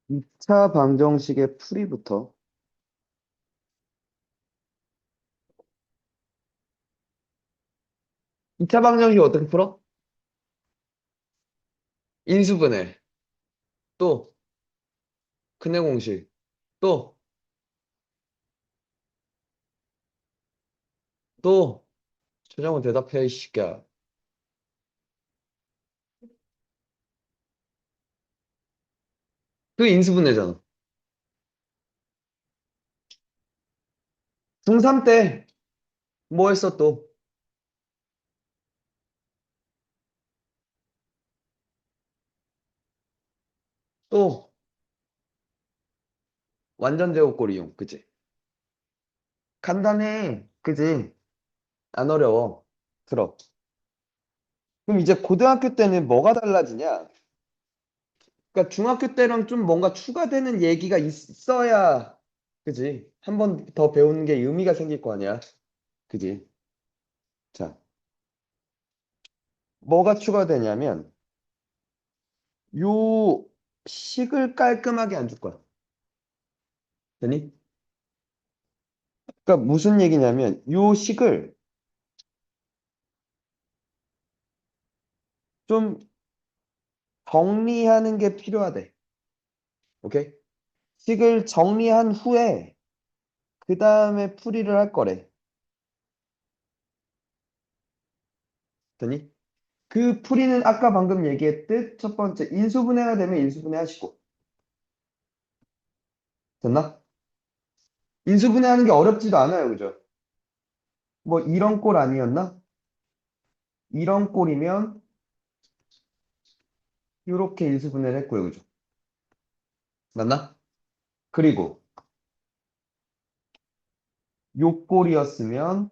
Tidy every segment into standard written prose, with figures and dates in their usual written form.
2차 방정식의 풀이부터. 2차 방정식 어떻게 풀어? 인수분해, 또 근해 공식, 또, 또 최종은 대답해, 이 새끼야. 그 인수분해잖아. 중3 때 뭐 했어 또? 또 완전 제곱꼴 이용, 그치? 간단해, 그치? 안 어려워. 들어. 그럼 이제 고등학교 때는 뭐가 달라지냐? 그러니까 중학교 때랑 좀 뭔가 추가되는 얘기가 있어야, 그지? 한 번 더 배우는 게 의미가 생길 거 아니야, 그지? 자, 뭐가 추가되냐면 요 식을 깔끔하게 안 줄 거야. 되니? 그러니까 무슨 얘기냐면 요 식을 좀 정리하는 게 필요하대. 오케이? 식을 정리한 후에 그 다음에 풀이를 할 거래. 되니? 그 풀이는 아까 방금 얘기했듯 첫 번째 인수분해가 되면 인수분해 하시고. 됐나? 인수분해하는 게 어렵지도 않아요. 그죠? 뭐 이런 꼴 아니었나? 이런 꼴이면 이렇게 인수분해를 했고요. 그죠? 맞나? 그리고 요 꼴이었으면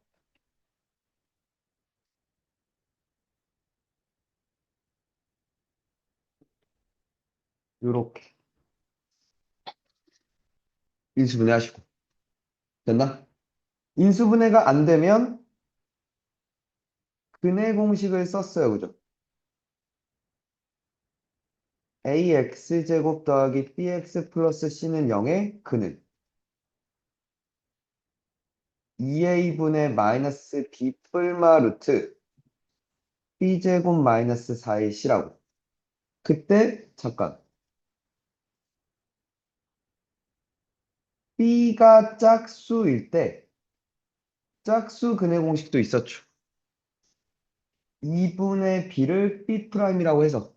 요렇게 인수분해 하시고. 됐나? 인수분해가 안 되면 근해 공식을 썼어요. 그죠? ax제곱 더하기 bx 플러스 c는 0의 근은 2a분의 마이너스 b 뿔마 루트 b제곱 마이너스 4의 c라고. 그때 잠깐 b가 짝수일 때 짝수 근해 공식도 있었죠. 2분의 b를 b 프라임이라고 해서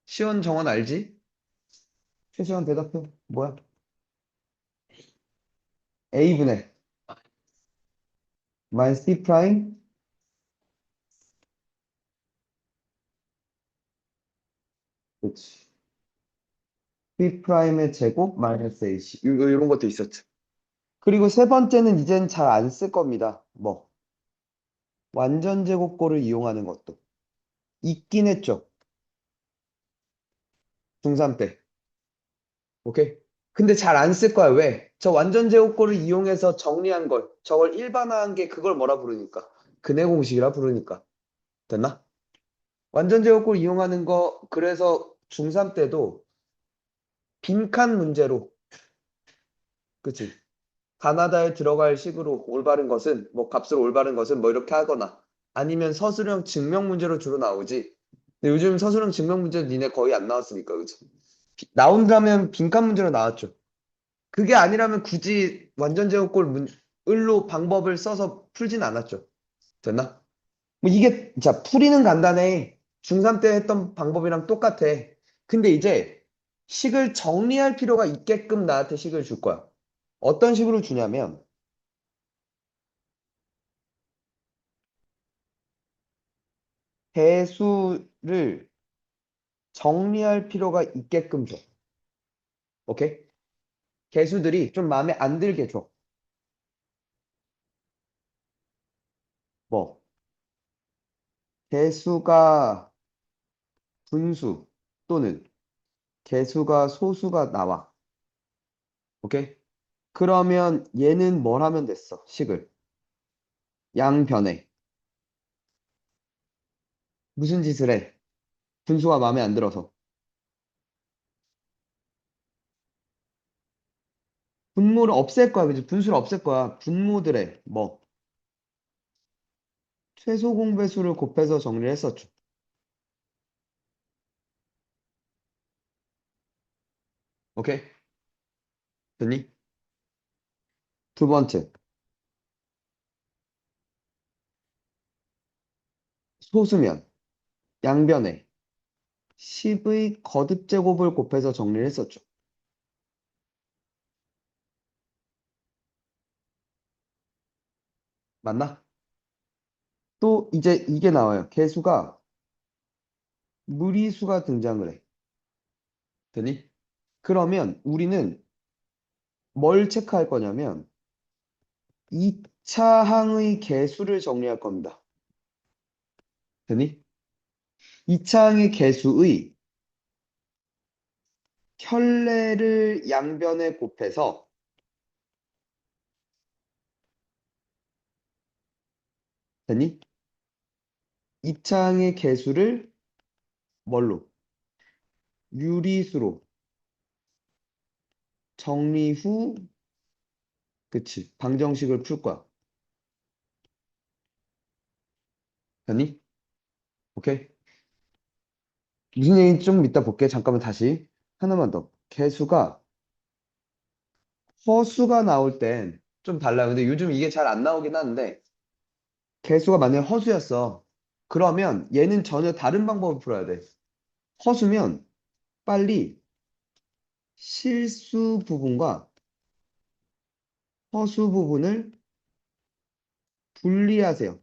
시원 정원 알지? 최시원 대답해. 뭐야? a분의 마이너스 b 프라임. 그렇지. b 프라임의 제곱 마이너스 ac 이런 것도 있었죠. 그리고 세 번째는 이젠 잘 안 쓸 겁니다. 뭐 완전 제곱꼴을 이용하는 것도 있긴 했죠. 중3 때. 오케이? 근데 잘 안 쓸 거야. 왜? 저 완전 제곱꼴을 이용해서 정리한 걸, 저걸 일반화한 게 그걸 뭐라 부르니까? 근해 공식이라 부르니까. 됐나? 완전 제곱꼴 이용하는 거, 그래서 중3 때도 빈칸 문제로, 그치? 가나다에 들어갈 식으로 올바른 것은, 뭐 값으로 올바른 것은 뭐 이렇게 하거나, 아니면 서술형 증명 문제로 주로 나오지. 근데 요즘 서술형 증명 문제 니네 거의 안 나왔으니까, 그치? 나온다면 빈칸 문제로 나왔죠. 그게 아니라면 굳이 완전 제곱골 을로 방법을 써서 풀진 않았죠. 됐나? 뭐 이게, 자, 풀이는 간단해. 중3 때 했던 방법이랑 똑같아. 근데 이제 식을 정리할 필요가 있게끔 나한테 식을 줄 거야. 어떤 식으로 주냐면, 배수를 정리할 필요가 있게끔 줘. 오케이? 개수들이 좀 마음에 안 들게 줘. 뭐, 개수가 분수 또는 개수가 소수가 나와. 오케이? 그러면 얘는 뭘 하면 됐어? 식을. 양변에. 무슨 짓을 해? 분수가 마음에 안 들어서. 분모를 없앨 거야. 그지? 분수를 없앨 거야. 분모들의 뭐 최소 공배수를 곱해서 정리를 했었죠. 오케이? 됐니? 두 번째, 소수면 양변에 10의 거듭제곱을 곱해서 정리를 했었죠. 맞나? 또 이제 이게 나와요. 개수가 무리수가 등장을 해. 되니? 그러면 우리는 뭘 체크할 거냐면 2차 항의 개수를 정리할 겁니다. 되니? 2차 항의 개수의 켤레를 양변에 곱해서 되니? 2차 항의 개수를 뭘로? 유리수로 정리 후, 그치, 방정식을 풀 거야. 되니? 오케이? 무슨 얘기인지 좀 이따 볼게. 잠깐만 다시. 하나만 더. 개수가 허수가 나올 땐 좀 달라요. 근데 요즘 이게 잘 안 나오긴 하는데, 개수가 만약에 허수였어. 그러면 얘는 전혀 다른 방법을 풀어야 돼. 허수면 빨리 실수 부분과 허수 부분을 분리하세요.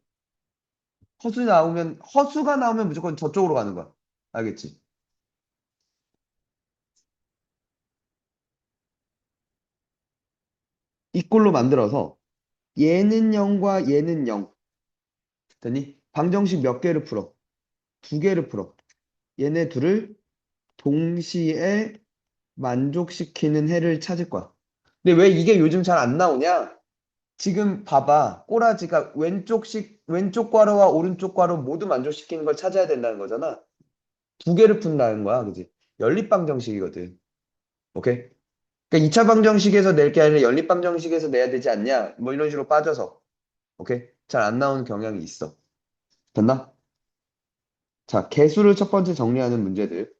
허수가 나오면 무조건 저쪽으로 가는 거야. 알겠지? 이 꼴로 만들어서 얘는 0과 얘는 0. 됐니? 방정식 몇 개를 풀어? 두 개를 풀어. 얘네 둘을 동시에 만족시키는 해를 찾을 거야. 근데 왜 이게 요즘 잘 안 나오냐? 지금 봐봐. 꼬라지가 왼쪽 괄호와 오른쪽 괄호 모두 만족시키는 걸 찾아야 된다는 거잖아. 두 개를 푼다는 거야. 그지? 연립방정식이거든. 오케이? 그러니까 2차 방정식에서 낼 게 아니라 연립방정식에서 내야 되지 않냐? 뭐 이런 식으로 빠져서. 오케이? 잘 안 나오는 경향이 있어. 됐나? 자, 개수를 첫 번째 정리하는 문제들.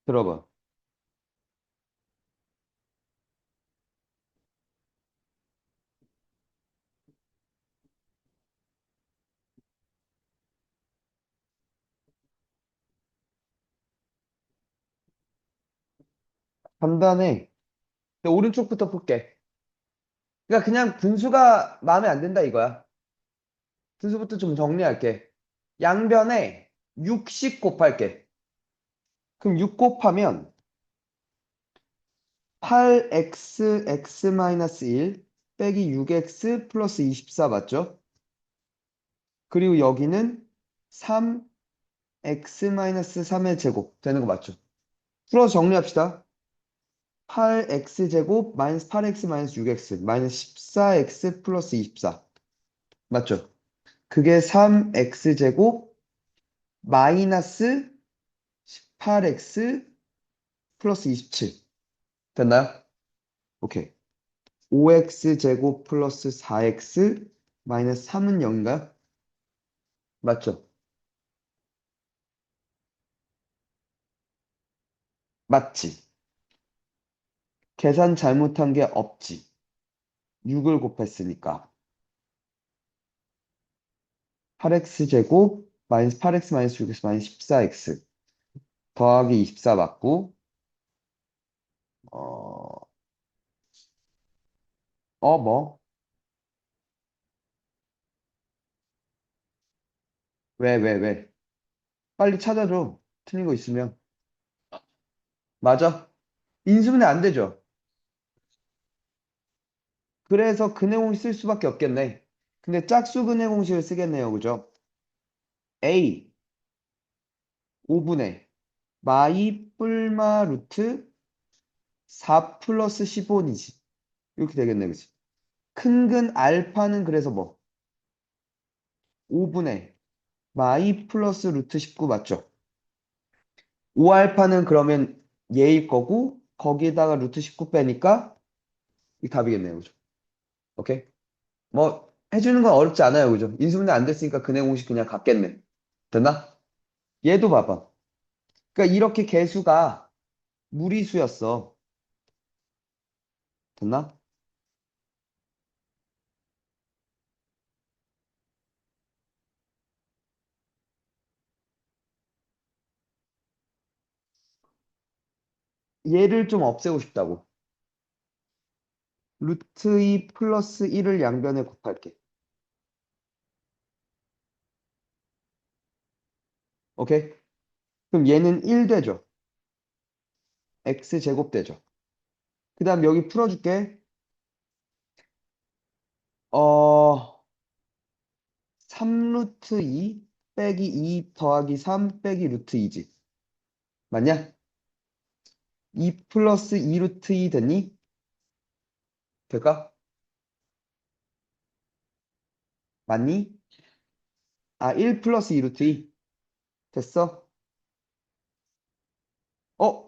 들어봐. 간단해. 근데 오른쪽부터 볼게. 그러니까 그냥 분수가 마음에 안 든다 이거야. 분수부터 좀 정리할게. 양변에 60 곱할게. 그럼 6 곱하면 8xx-1 빼기 6x 플러스 24 맞죠? 그리고 여기는 3x-3의 제곱 되는 거 맞죠? 풀어서 정리합시다. 8x제곱 마이너스 8x 마이너스 6x 마이너스 14x 플러스 24 맞죠? 그게 3x제곱 마이너스 18x 플러스 27 됐나요? 오케이. 5x제곱 플러스 4x 마이너스 3은 0인가요? 맞죠? 맞지? 계산 잘못한 게 없지. 6을 곱했으니까. 8x제곱 마이너스 8x 마이너스 6x 마이너스 14x 더하기 24 맞고 어, 뭐? 왜? 빨리 찾아줘. 틀린 거 있으면. 맞아? 인수분해 안 되죠. 그래서 근해 공식 쓸 수밖에 없겠네. 근데 짝수 근해 공식을 쓰겠네요. 그죠? A 5분의 마이 뿔마 루트 4 플러스 15이지. 이렇게 되겠네. 그치? 큰 근 알파는 그래서 뭐? 5분의 마이 플러스 루트 19 맞죠? 5알파는 그러면 얘일 거고 거기에다가 루트 19 빼니까 이 답이겠네요. 그죠? 오케이? 뭐 해주는 건 어렵지 않아요. 그죠? 인수분해 안 됐으니까 근해 공식 그냥 갖겠네. 됐나? 얘도 봐봐. 그러니까 이렇게 개수가 무리수였어. 됐나? 얘를 좀 없애고 싶다고. 루트 2 플러스 1을 양변에 곱할게. 오케이? 그럼 얘는 1 되죠. x제곱 되죠. 그 다음 여기 풀어줄게. 어, 3루트 2 빼기 2 더하기 3 빼기 루트 2지. 맞냐? 2 플러스 2 루트 2 됐니? 될까? 맞니? 아, 1 플러스 2 루트 2. 됐어?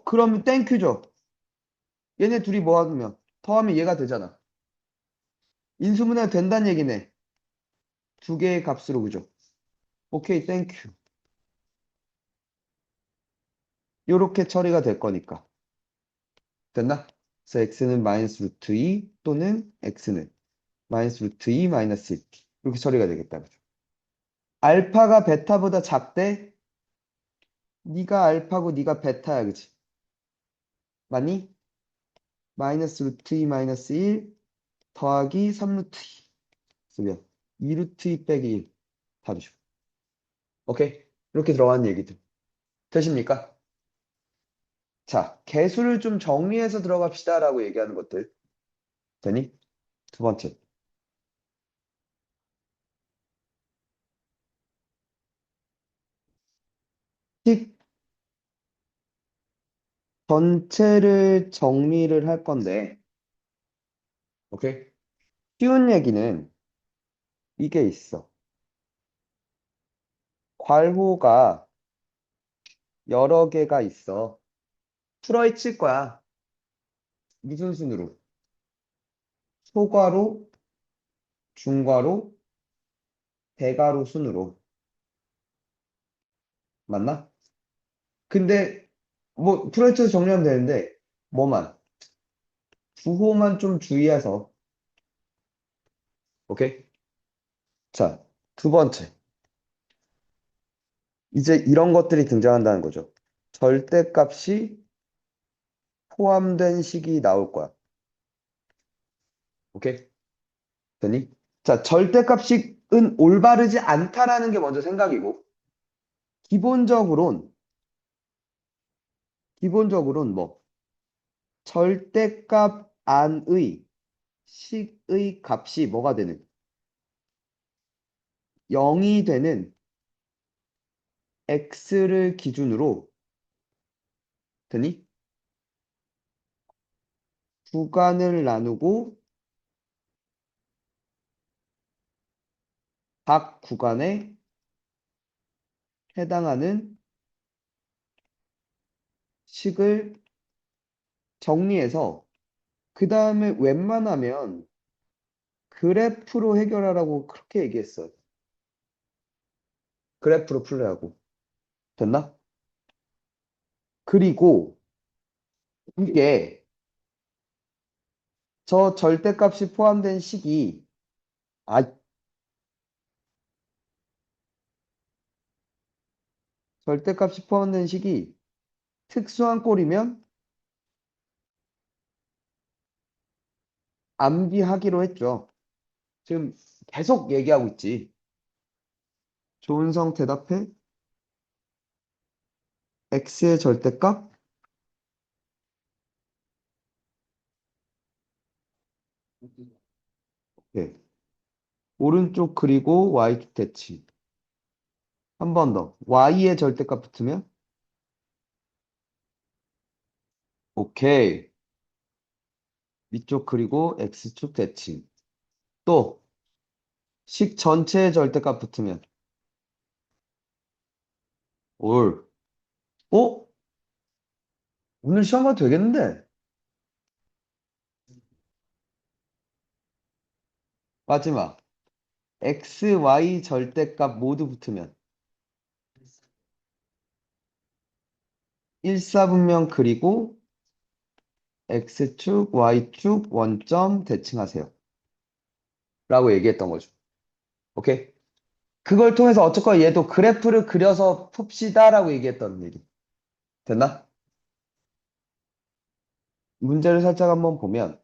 그러면 땡큐죠. 얘네 둘이 뭐 하면? 더하면 얘가 되잖아. 인수분해가 된다는 얘기네. 두 개의 값으로, 그죠? 오케이, 땡큐. 요렇게 처리가 될 거니까. 됐나? 그래서 x는 마이너스 루트 2 또는 x는 마이너스 루트 2 마이너스 1. 이렇게 처리가 되겠다. 그죠? 알파가 베타보다 작대? 네가 알파고 네가 베타야, 그치? 맞니? 마이너스 루트 2 마이너스 1 더하기 3 루트 2. 쓰면 2 루트 2 빼기 1. 답이죠. 오케이? 이렇게 들어가는 얘기들. 되십니까? 자, 개수를 좀 정리해서 들어갑시다라고 얘기하는 것들. 되니? 두 번째. 식 전체를 정리를 할 건데, 오케이? 쉬운 얘기는 이게 있어. 괄호가 여러 개가 있어. 풀어헤칠 거야. 무슨 순으로? 소괄호, 중괄호, 대괄호 순으로. 맞나? 근데 뭐 풀어헤쳐서 정리하면 되는데 뭐만? 주호만 좀 주의해서. 오케이? 자, 두 번째. 이제 이런 것들이 등장한다는 거죠. 절대값이 포함된 식이 나올 거야. 오케이? 되니? 자, 절대값식은 올바르지 않다라는 게 먼저 생각이고, 기본적으론, 기본적으로는 뭐, 절대값 안의 식의 값이 뭐가 되는? 0이 되는 x를 기준으로, 되니? 구간을 나누고 각 구간에 해당하는 식을 정리해서, 그 다음에 웬만하면 그래프로 해결하라고 그렇게 얘기했어요. 그래프로 풀려고. 됐나? 그리고 이게 저 절대값이 포함된 식이 아 절대값이 포함된 식이 특수한 꼴이면 암기하기로 했죠. 지금 계속 얘기하고 있지. 조은성 대답해. x의 절대값 예. 오른쪽 그리고 y축 대칭. 한 번 더. y의 절대값 붙으면? 오케이. 위쪽 그리고 x축 대칭. 또, 식 전체의 절대값 붙으면? 올. 어? 오늘 시험 가도 되겠는데? 마지막. x, y 절대값 모두 붙으면? 일사분면 그리고 x축, y축 원점 대칭하세요. 라고 얘기했던 거죠. 오케이? 그걸 통해서 어쨌건 얘도 그래프를 그려서 풉시다라고 얘기했던 얘기. 됐나? 문제를 살짝 한번 보면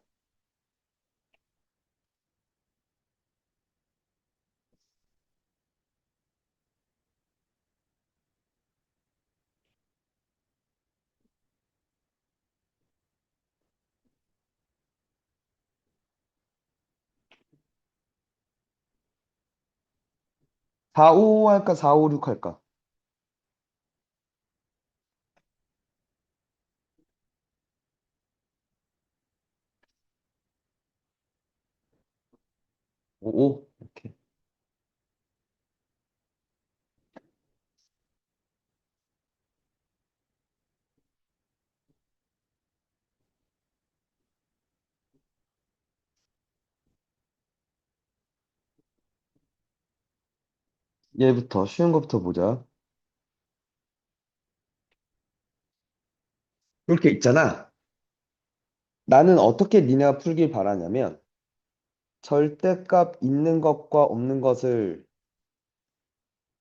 4, 5 할까 4, 5, 6 할까? 5, 5 이렇게. 얘부터 쉬운 것부터 보자. 이렇게 있잖아. 나는 어떻게 니네가 풀길 바라냐면 절대값 있는 것과 없는 것을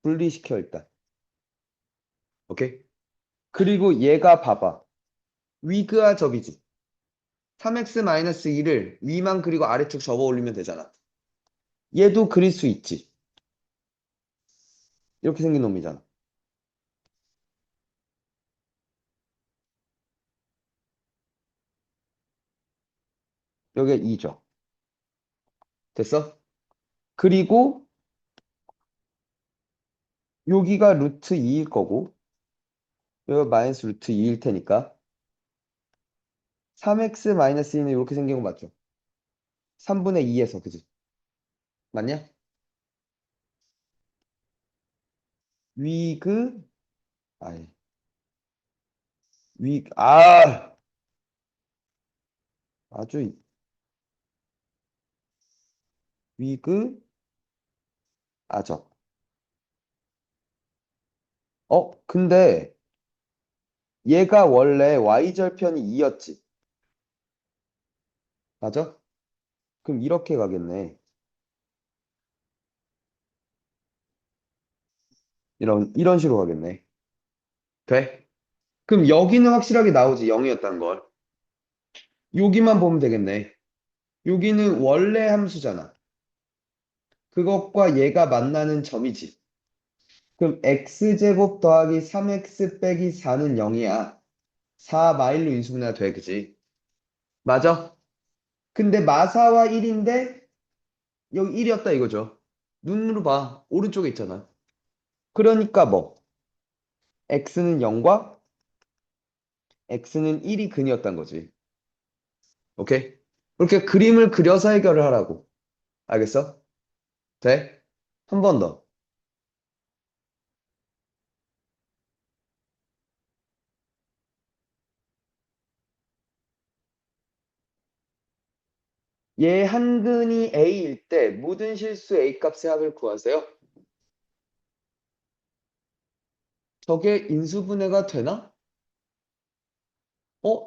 분리시켜 일단. 오케이? 그리고 얘가 봐봐. 위그와 접이지. 3x-2를 위만 그리고 아래쪽 접어 올리면 되잖아. 얘도 그릴 수 있지. 이렇게 생긴 놈이잖아. 여기가 2죠. 됐어? 그리고 여기가 루트 2일 거고 여기가 마이너스 루트 2일 테니까 3x-2는 이렇게 생긴 거 맞죠? 3분의 2에서 그지? 맞냐? 위그 아니 위 아주 위그 아적. 근데 얘가 원래 y절편이 2였지. 맞아? 그럼 이렇게 가겠네. 이런 식으로 가겠네. 돼? 그럼 여기는 확실하게 나오지. 0이었다는 걸. 여기만 보면 되겠네. 여기는 원래 함수잖아. 그것과 얘가 만나는 점이지. 그럼 x제곱 더하기 3x 빼기 4는 0이야. 4 마일로 인수분해가 돼, 그지? 맞아? 근데 마사와 1인데 여기 1이었다 이거죠. 눈으로 봐. 오른쪽에 있잖아. 그러니까 뭐 x는 0과 x는 1이 근이었단 거지. 오케이? 그렇게 그림을 그려서 해결을 하라고. 알겠어? 돼? 한 번 더. 얘 한 근이 a일 때 모든 실수 a 값의 합을 구하세요. 저게 인수분해가 되나?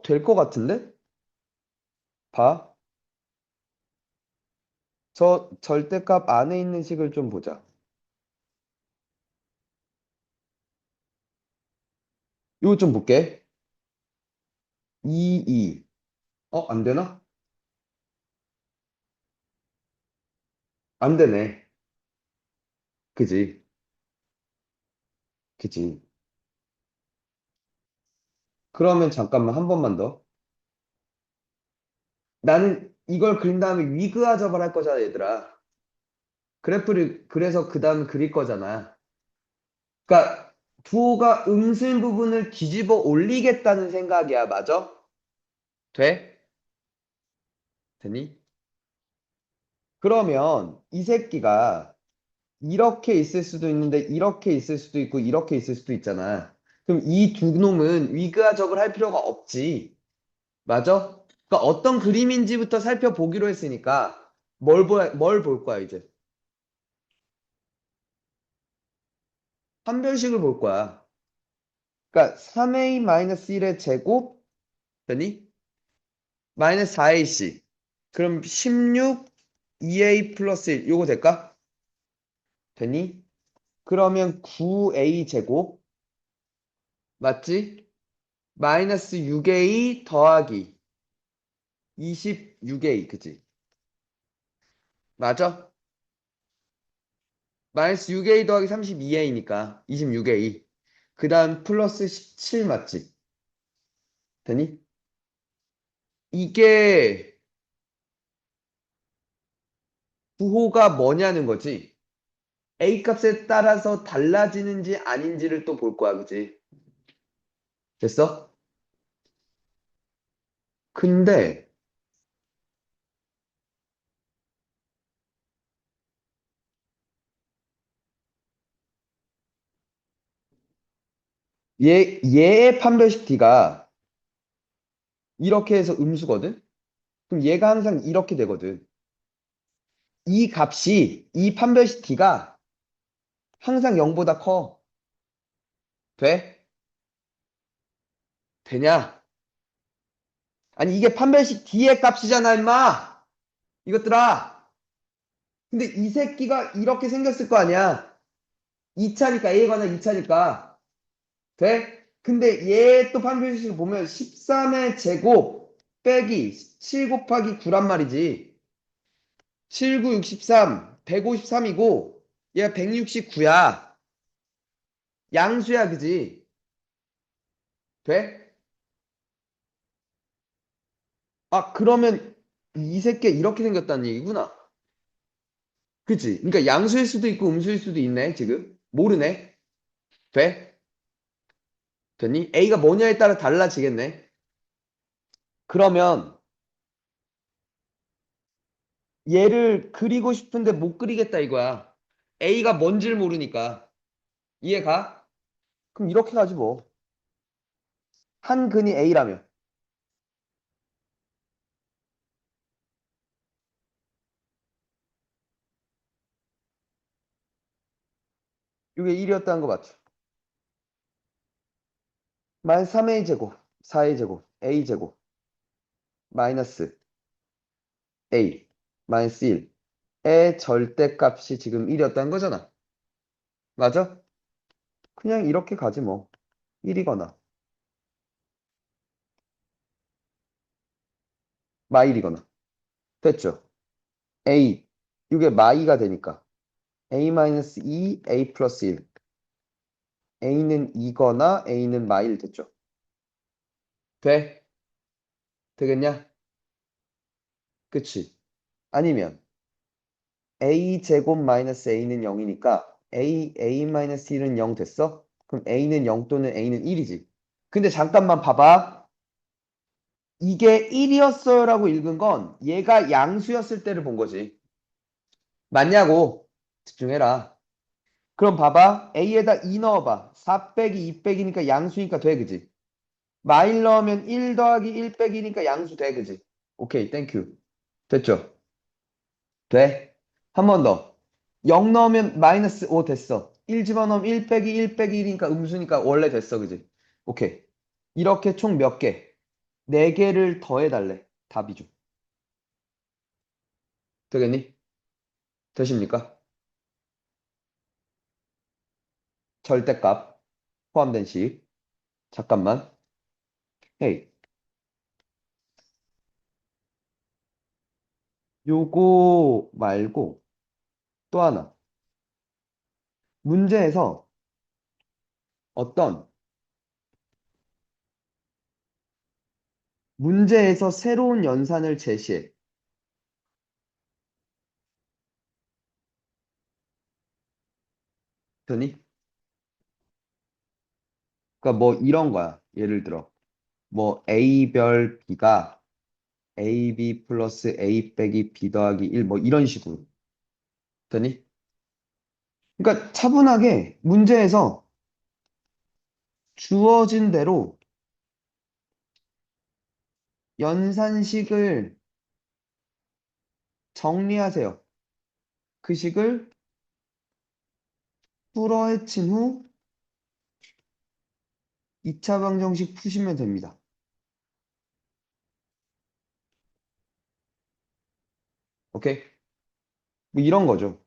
될 것 같은데? 봐. 저 절대값 안에 있는 식을 좀 보자. '이거 좀 볼게. 2, 2. 안 되나? 안 되네. 그지? 그지? 그러면 잠깐만 한 번만 더. 나는 이걸 그린 다음에 위그하접을 할 거잖아, 얘들아. 그래프를, 그래서 그 다음 그릴 거잖아. 그러니까 부호가 음수인 부분을 뒤집어 올리겠다는 생각이야. 맞아? 돼? 되니? 그러면 이 새끼가 이렇게 있을 수도 있는데 이렇게 있을 수도 있고 이렇게 있을 수도 있잖아. 그럼 이 두 놈은 위그하접을 할 필요가 없지. 맞아? 그러니까 어떤 그림인지부터 살펴보기로 했으니까 뭘 볼 거야, 이제? 판별식을 볼 거야. 그러니까 3a-1의 제곱 되니? 마이너스 4ac. 그럼 16 2a 플러스 1 요거 될까? 되니? 그러면 9a 제곱 맞지? 마이너스 6a 더하기 26a 그치? 맞아? 마이너스 6a 더하기 32a니까 26a. 그 다음 플러스 17 맞지? 되니? 이게 부호가 뭐냐는 거지. A 값에 따라서 달라지는지 아닌지를 또 볼 거야, 그치? 됐어? 근데 얘의 판별식 D가 이렇게 해서 음수거든? 그럼 얘가 항상 이렇게 되거든. 이 값이, 이 판별식 D가 항상 0보다 커. 돼? 되냐? 아니, 이게 판별식 D의 값이잖아, 임마! 이것들아! 근데 이 새끼가 이렇게 생겼을 거 아니야? 2차니까, A에 관한 2차니까. 돼? 근데 얘 또 판별식을 보면 13의 제곱 빼기 7 곱하기 9란 말이지. 7, 9, 63, 153이고 얘가 169야. 양수야, 그지? 돼? 아, 그러면 이 새끼 이렇게 생겼다는 얘기구나. 그치? 그러니까 양수일 수도 있고 음수일 수도 있네, 지금. 모르네. 돼? 됐니? A가 뭐냐에 따라 달라지겠네. 그러면 얘를 그리고 싶은데 못 그리겠다 이거야. A가 뭔지를 모르니까. 이해가? 그럼 이렇게 가지 뭐. 한 근이 A라면. 이게 1이었다는 거 맞죠? 마이너스 3A 제곱, 4A 제곱, A 제곱, 마이너스 A, 마이너스 1의 절대값이 지금 1이었다는 거잖아. 맞아? 그냥 이렇게 가지 뭐. 1이거나, 마일이거나. 됐죠? A, 이게 마이가 되니까. A 마이너스 2, A 플러스 1. A는 2거나 A는 마일 됐죠? 돼? 되겠냐? 그치? 아니면 A 제곱 마이너스 A는 0이니까 A 마이너스 1은 0 됐어? 그럼 A는 0 또는 A는 1이지. 근데 잠깐만 봐봐. 이게 1이었어요라고 읽은 건 얘가 양수였을 때를 본 거지. 맞냐고? 집중해라. 그럼 봐봐. A에다 2 넣어봐. 4 빼기 2 빼기니까 양수니까 돼, 그지? 마일 넣으면 1 더하기 1 빼기니까 양수 돼, 그지? 오케이, 땡큐. 됐죠? 돼? 한 번 더. 0 넣으면 마이너스 5 됐어. 1 집어넣으면 1 빼기 1 빼기 1이니까 음수니까 원래 됐어, 그지? 오케이. 이렇게 총 몇 개? 4개를 더해달래. 답이죠. 되겠니? 되십니까? 절대값 포함된 식. 잠깐만. 헤이. 요거 말고 또 하나. 문제에서 어떤 문제에서 새로운 연산을 제시해. 되니? 그러니까 뭐 이런 거야. 예를 들어 뭐 A별 B가 AB 플러스 A 빼기 B 더하기 1 뭐 이런 식으로 되니? 그러니까 차분하게 문제에서 주어진 대로 연산식을 정리하세요. 그 식을 풀어헤친 후 2차 방정식 푸시면 됩니다. 오케이? 뭐 이런 거죠.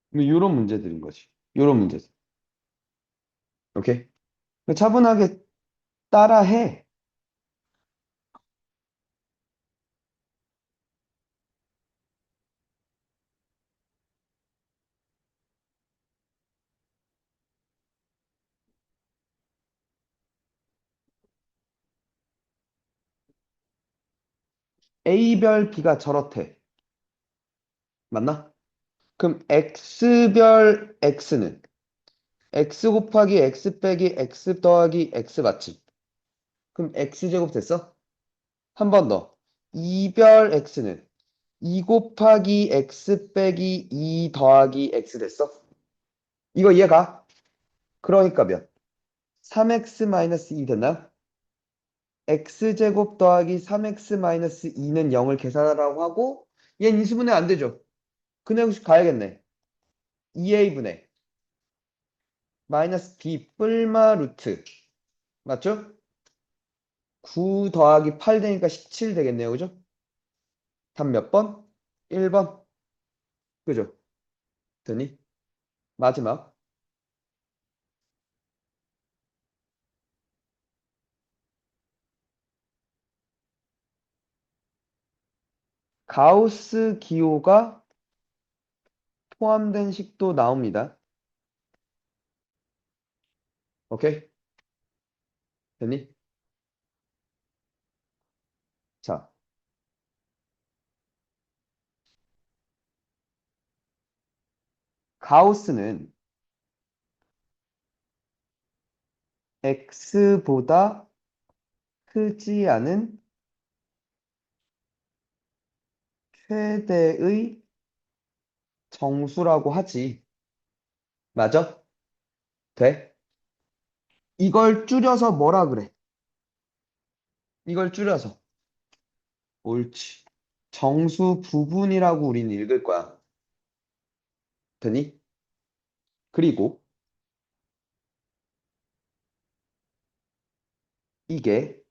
뭐 이런 문제들인 거지. 이런 문제들. 오케이? 차분하게 따라해. A별 B가 저렇대. 맞나? 그럼 X별 X는 X 곱하기 X 빼기 X 더하기 X 맞지? 그럼 X제곱 됐어? 한 번 더. 이별 X는 2 곱하기 X 빼기 2 더하기 X 됐어? 이거 이해가? 그러니까 몇? 3X 마이너스 2 됐나요? X제곱 더하기 3X 마이너스 2는 0을 계산하라고 하고 얘는 인수분해 안 되죠? 그냥 가야겠네. 2A분의 마이너스 B 뿔마 루트 맞죠? 9 더하기 8 되니까 17 되겠네요. 그죠? 답 몇 번? 1번. 그죠? 되니? 마지막. 가우스 기호가 포함된 식도 나옵니다. 오케이? 되니? 자, 가우스는 x보다 크지 않은 최대의 정수라고 하지. 맞아? 돼? 이걸 줄여서 뭐라 그래? 이걸 줄여서. 옳지. 정수 부분이라고 우리는 읽을 거야. 되니? 그리고 이게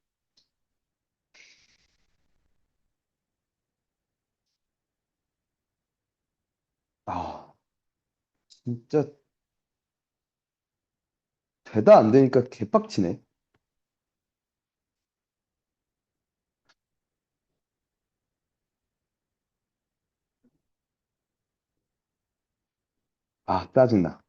아, 진짜 되다 안 되니까 개빡치네. 아, 짜증나.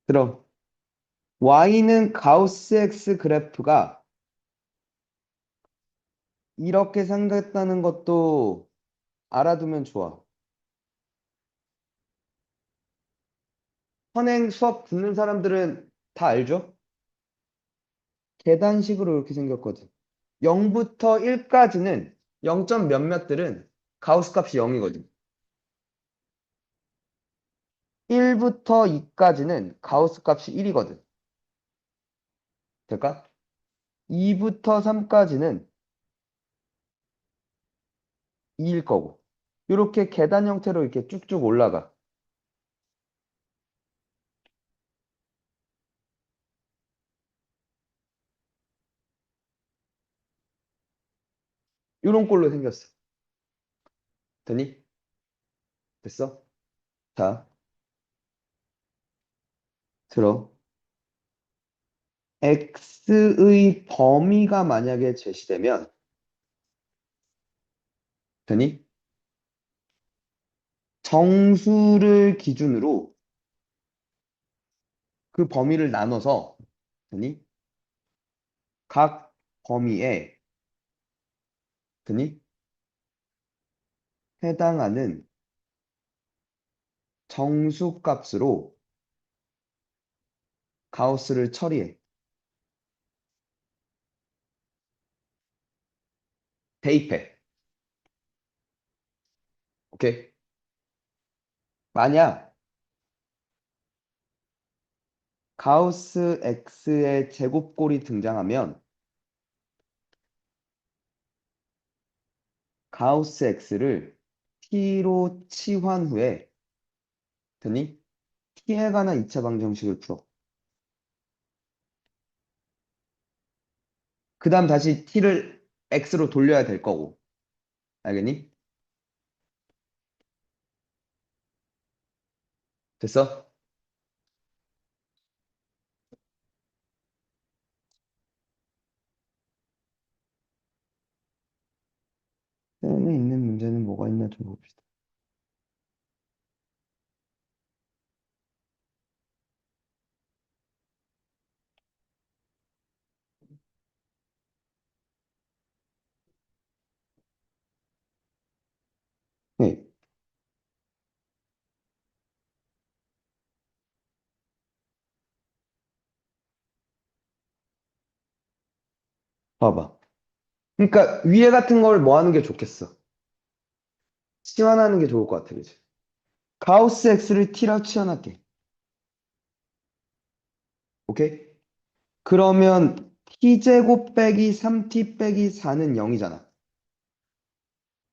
그럼 y는 가우스 X 그래프가 이렇게 생겼다는 것도 알아두면 좋아. 선행 수업 듣는 사람들은 다 알죠? 계단식으로 이렇게 생겼거든. 0부터 1까지는 0점 몇몇들은 가우스 값이 0이거든. 1부터 2까지는 가우스 값이 1이거든. 될까? 2부터 3까지는 2일 거고. 이렇게 계단 형태로 이렇게 쭉쭉 올라가. 이런 꼴로 생겼어. 되니? 됐어? 자, 들어. x의 범위가 만약에 제시되면, 되니? 정수를 기준으로 그 범위를 나눠서 아니 각 범위에 아니 해당하는 정수값으로 가우스를 처리해. 대입해. 오케이? 만약 가우스 X의 제곱꼴이 등장하면 가우스 X를 T로 치환 후에 되니 T에 관한 2차 방정식을 풀어. 그 다음 다시 T를 X로 돌려야 될 거고. 알겠니? 됐어? 에 있는 문제는 뭐가 있나 좀 봅시다. 네, 봐봐. 그러니까 위에 같은 걸 뭐 하는 게 좋겠어? 치환하는 게 좋을 것 같아, 그치? 가우스 X를 T라고 치환할게. 오케이? 그러면 T제곱 빼기 3T 빼기 4는 0이잖아.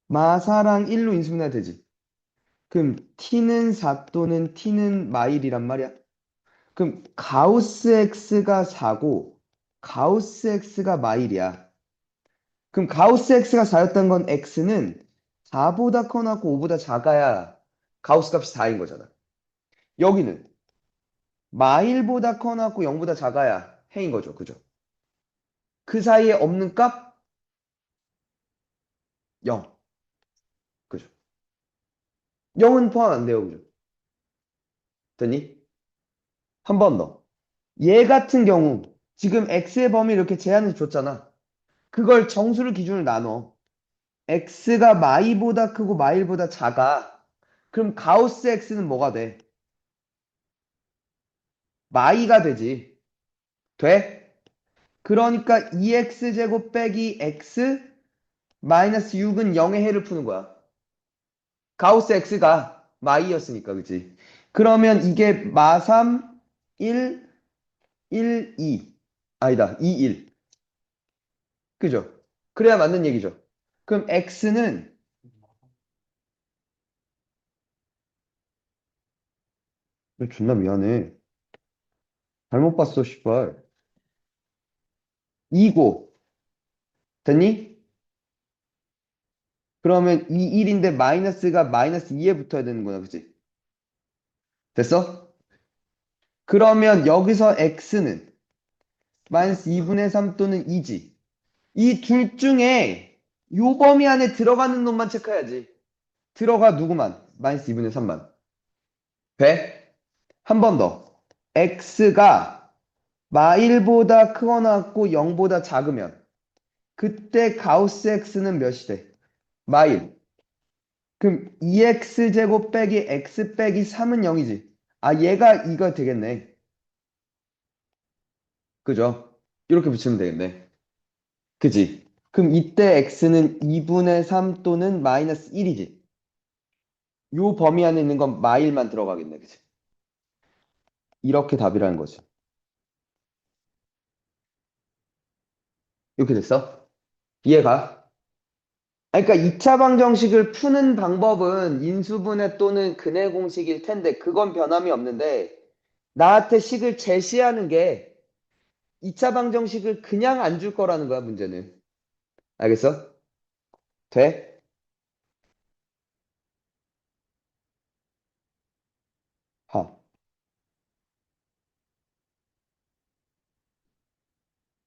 마사랑 1로 인수분해 되지. 그럼 T는 4 또는 T는 마일이란 말이야. 그럼 가우스 X가 4고 가우스 X가 마일이야. 그럼 가우스 X가 4였던 건 X는 4보다 커나고 5보다 작아야 가우스 값이 4인 거잖아. 여기는 마일보다 커나고 0보다 작아야 해인 거죠. 그죠? 그 사이에 없는 값 0. 그죠? 0은 포함 안 돼요. 그죠? 됐니? 한 번 더. 얘 같은 경우 지금 x의 범위 이렇게 제한을 줬잖아. 그걸 정수를 기준으로 나눠. x가 마이보다 크고 마일보다 작아. 그럼 가우스 x는 뭐가 돼? 마이가 되지. 돼? 그러니까 2x 제곱 빼기 x 마이너스 6은 0의 해를 푸는 거야. 가우스 x가 마이였으니까, 그치? 그러면 이게 마3, 1, 1, 2. 아니다, 2, 1. 그죠? 그래야 맞는 얘기죠. 그럼 x는 존나 미안해. 잘못 봤어, 씨발. 2고 됐니? 그러면 이 1인데 마이너스가 마이너스 2에 붙어야 되는 거야, 그치? 됐어? 그러면 여기서 x는 마이너스 2분의 3 또는 2지. 이 둘 중에 요 범위 안에 들어가는 놈만 체크해야지. 들어가 누구만? 마이너스 2분의 3만. 돼? 한 번 더. x가 마일보다 크거나 같고 0보다 작으면 그때 가우스 x는 몇이 돼? 마일. 그럼 2x 제곱 빼기 x 빼기 3은 0이지. 아, 얘가 이거 되겠네. 그죠? 이렇게 붙이면 되겠네. 그지? 그럼 이때 x는 2분의 3 또는 마이너스 1이지. 요 범위 안에 있는 건 마일만 들어가겠네. 그지? 이렇게 답이라는 거지. 이렇게 됐어? 이해가? 아니, 그러니까 2차 방정식을 푸는 방법은 인수분해 또는 근해 공식일 텐데 그건 변함이 없는데 나한테 식을 제시하는 게 2차 방정식을 그냥 안 줄 거라는 거야, 문제는. 알겠어? 돼? 하.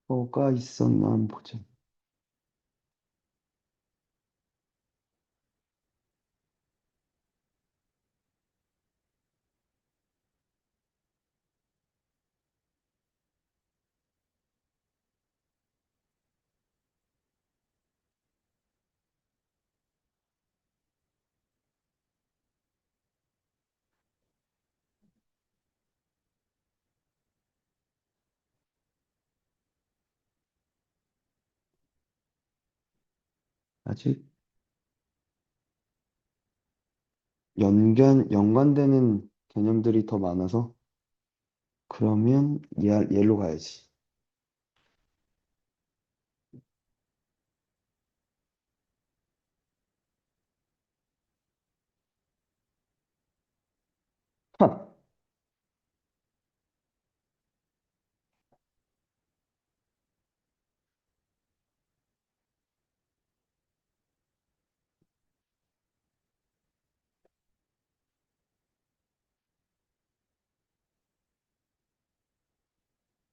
뭐가 있었나 한번 보자. 아직 연관되는 개념들이 더 많아서 그러면 얘로 가야지. 하,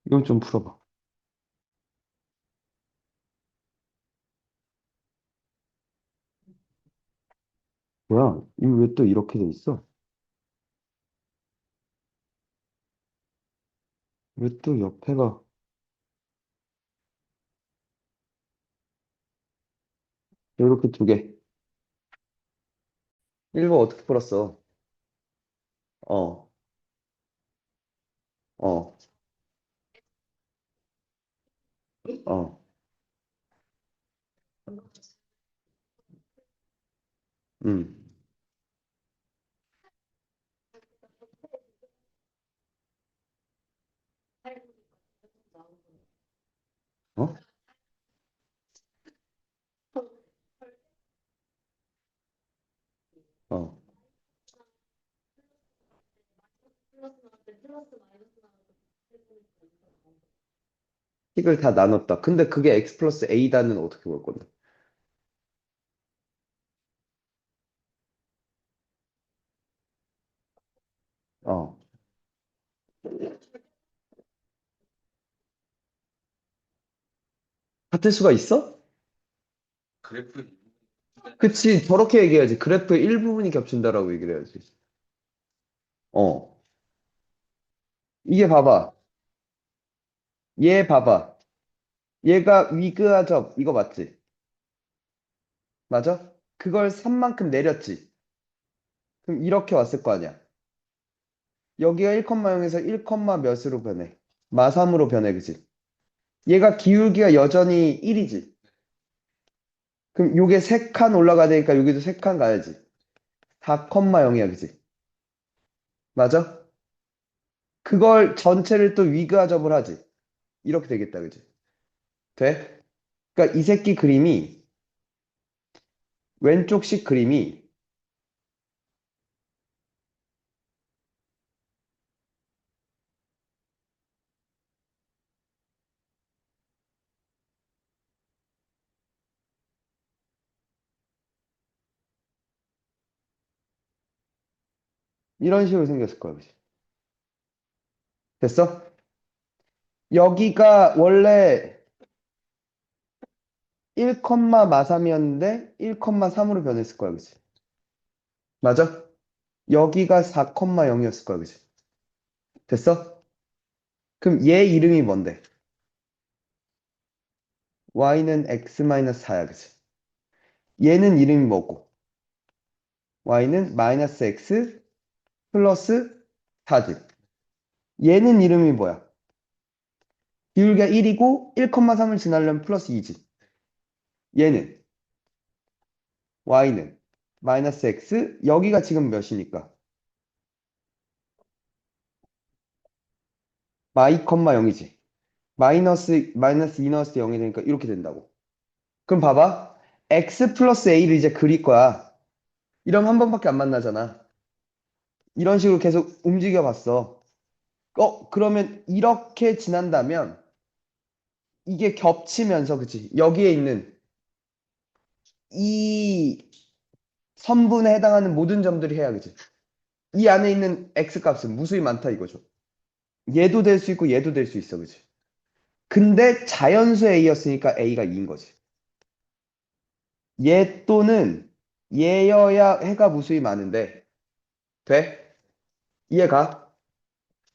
이건 좀 풀어봐. 뭐야? 이거 왜 또 이렇게 돼 있어? 왜 또 옆에가 이렇게 두 개? 1번 어떻게 풀었어? 어, 어, 어, 음, 어? 어. 식을 다 나눴다. 근데 그게 x 플러스 a다는 어떻게 볼 건데? 어. 같을 수가 있어? 그치, 저렇게 얘기해야지. 그래프의 일부분이 겹친다라고 얘기를 해야지. 어. 이게 봐봐. 얘 봐봐. 얘가 위그와 접, 이거 맞지? 맞아? 그걸 3만큼 내렸지? 그럼 이렇게 왔을 거 아니야? 여기가 1,0에서 1, 몇으로 변해? 마3으로 변해, 그치? 얘가 기울기가 여전히 1이지? 그럼 요게 3칸 올라가야 되니까 여기도 3칸 가야지. 4,0이야, 그치? 맞아? 그걸 전체를 또 위그와 접을 하지? 이렇게 되겠다, 그치? 돼? 그러니까 이 새끼 그림이, 왼쪽식 그림이 이런 식으로 생겼을 거야, 그치? 됐어? 여기가 원래 1, 마3이었는데 1,3으로 변했을 거야, 그치? 맞아? 여기가 4,0이었을 거야, 그치? 됐어? 그럼 얘 이름이 뭔데? y는 x-4야, 그치? 얘는 이름이 뭐고? y는 마이너스 x 플러스 4지. 얘는 이름이 뭐야? 기울기가 1이고 1,3을 지나려면 플러스 2지. 얘는 y는 마이너스 x 여기가 지금 몇이니까? 마이 컴마 0이지. 마이너스 2 넣었을 때 0이 되니까 이렇게 된다고. 그럼 봐봐. x 플러스 a를 이제 그릴 거야. 이러면 한 번밖에 안 만나잖아. 이런 식으로 계속 움직여 봤어. 그러면 이렇게 지난다면 이게 겹치면서, 그치? 여기에 있는 이 선분에 해당하는 모든 점들이 해야, 그치? 이 안에 있는 x 값은 무수히 많다 이거죠. 얘도 될 수 있고 얘도 될 수 있어, 그치? 근데 자연수 a였으니까 a가 2인 거지. 얘 또는 얘여야 해가 무수히 많은데 돼? 이해가?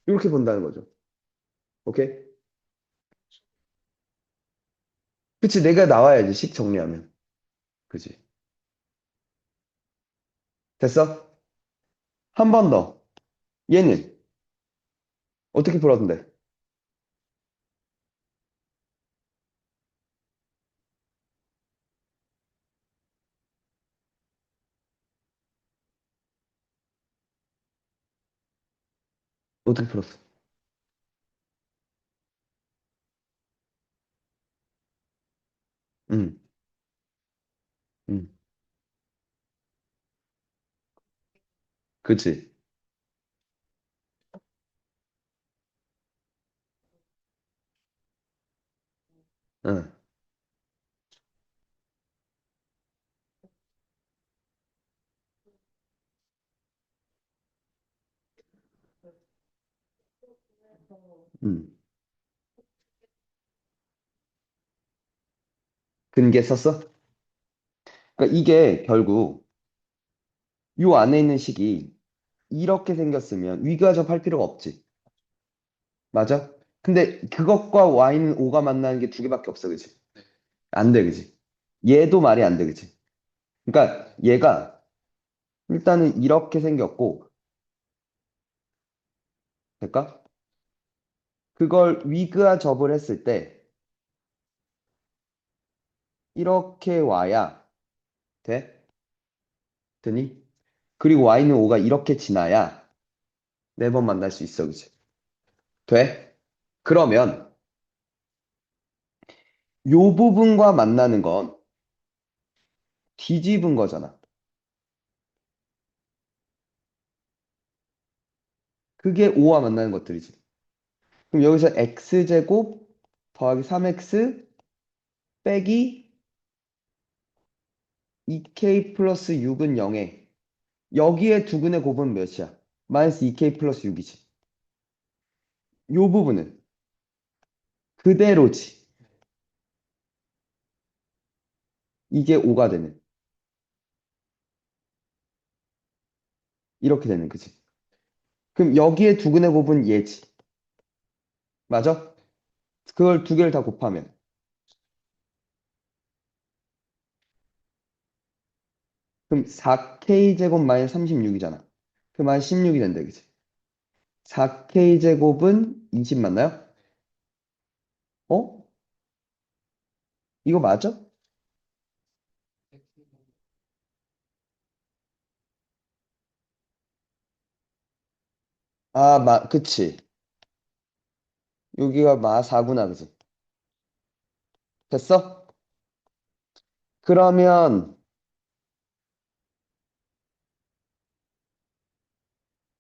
이렇게 본다는 거죠. 오케이? 그치? 내가 나와야지 식 정리하면. 그치? 됐어? 한 번 더. 얘는 어떻게 풀었는데? 어떻게 풀었어? 응, 응, 그치? 응, 응. 근계 썼어? 그러니까 이게 결국 요 안에 있는 식이 이렇게 생겼으면 위가 접할 필요가 없지. 맞아? 근데 그것과 y는 5가 만나는 게 두 개밖에 없어, 그지? 안 돼, 그지? 얘도 말이 안 돼, 그지? 그러니까 얘가 일단은 이렇게 생겼고, 될까? 그걸 위그와 접을 했을 때 이렇게 와야 돼? 되니? 그리고 y는 5가 이렇게 지나야 네 번 만날 수 있어, 그지? 돼? 그러면 요 부분과 만나는 건 뒤집은 거잖아. 그게 5와 만나는 것들이지. 그럼 여기서 x제곱 더하기 3x 빼기 2k 플러스 6은 0에 여기에 두근의 곱은 몇이야? 마이너스 2k 플러스 6이지. 요 부분은 그대로지. 이게 5가 되는. 이렇게 되는 거지. 그럼 여기에 두근의 곱은 얘지. 맞아? 그걸 두 개를 다 곱하면. 그럼 4k 제곱 마이너스 36이잖아. 그 마이너스 16이 된다, 그지? 4k 제곱은 20 맞나요? 어? 이거 맞아? 아, 그치. 여기가 마 4구나, 그지? 됐어? 그러면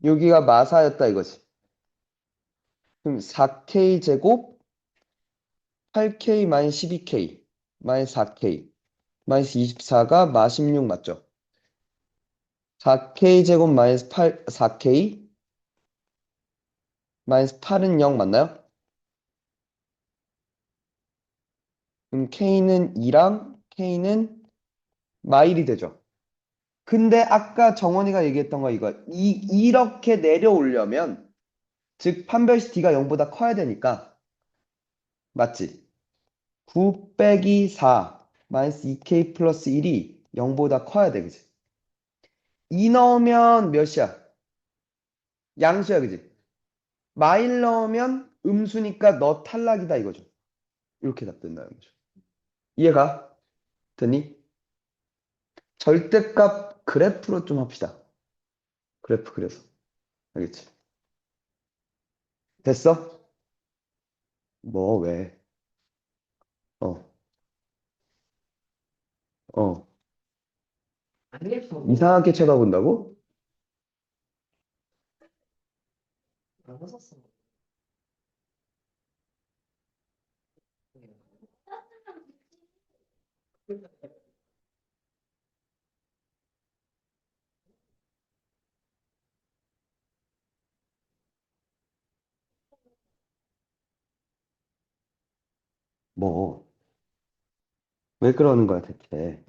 여기가 마4였다 이거지. 그럼 4k 제곱 8k 마이너스 12k 마이너스 4k 마이너스 24가 마 16 맞죠? 4k 제곱 마이너스 8, 4k 마이너스 8은 0 맞나요? 그럼 k는 2랑 k는 마일이 되죠. 근데 아까 정원이가 얘기했던 거 이거 이렇게 내려오려면 즉 판별식 d가 0보다 커야 되니까 맞지? 9 빼기 4 마이너스 2k 플러스 1이 0보다 커야 돼, 그지? 2 넣으면 몇이야? 양수야, 그지? 마일 넣으면 음수니까 너 탈락이다 이거죠. 이렇게 답된다는 거죠. 이해가? 되니? 절대값 그래프로 좀 합시다. 그래프 그려서. 알겠지? 됐어? 뭐, 왜? 어, 어. 이상하게 쳐다본다고? 뭐, 왜 그러는 거야, 대체?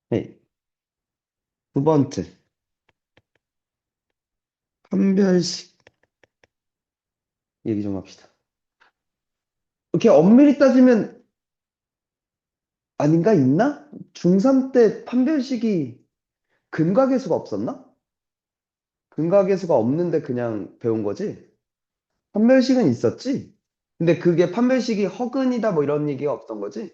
네, 두 번째. 판별식 얘기 좀 합시다. 이렇게 엄밀히 따지면 아닌가? 있나? 중3 때 판별식이 근각계수가 없었나? 근각계수가 없는데 그냥 배운 거지? 판별식은 있었지? 근데 그게 판별식이 허근이다 뭐 이런 얘기가 없던 거지?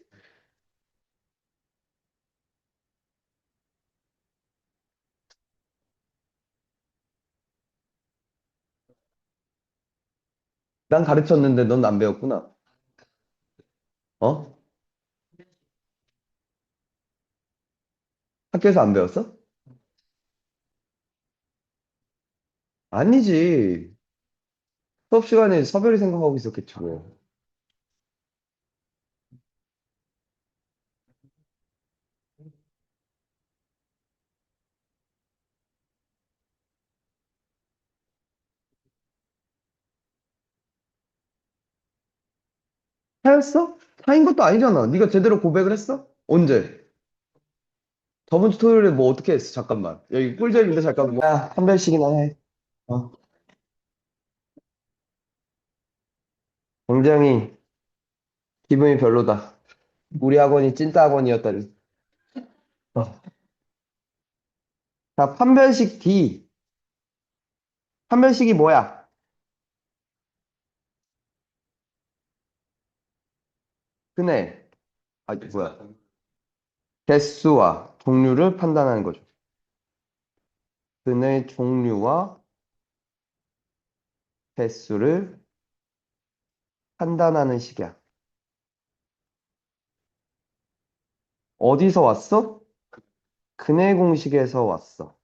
난 가르쳤는데 넌 안 배웠구나. 어? 학교에서 안 배웠어? 아니지. 수업 시간에 서별이 생각하고 있었겠지 뭐. 차였어? 차인 것도 아니잖아. 네가 제대로 고백을 했어? 언제? 저번 주 토요일에 뭐 어떻게 했어? 잠깐만. 여기 꿀잼인데 잠깐만. 야, 한 별씩이나 해. 어. 굉장히 기분이 별로다. 우리 학원이 찐따 학원이었다니. 어. 자, 판별식 D. 판별식이 뭐야? 근해. 아, 뭐야? 개수와 종류를 판단하는 거죠. 근의 종류와 개수를 판단하는 식이야. 어디서 왔어? 근해 공식에서 왔어.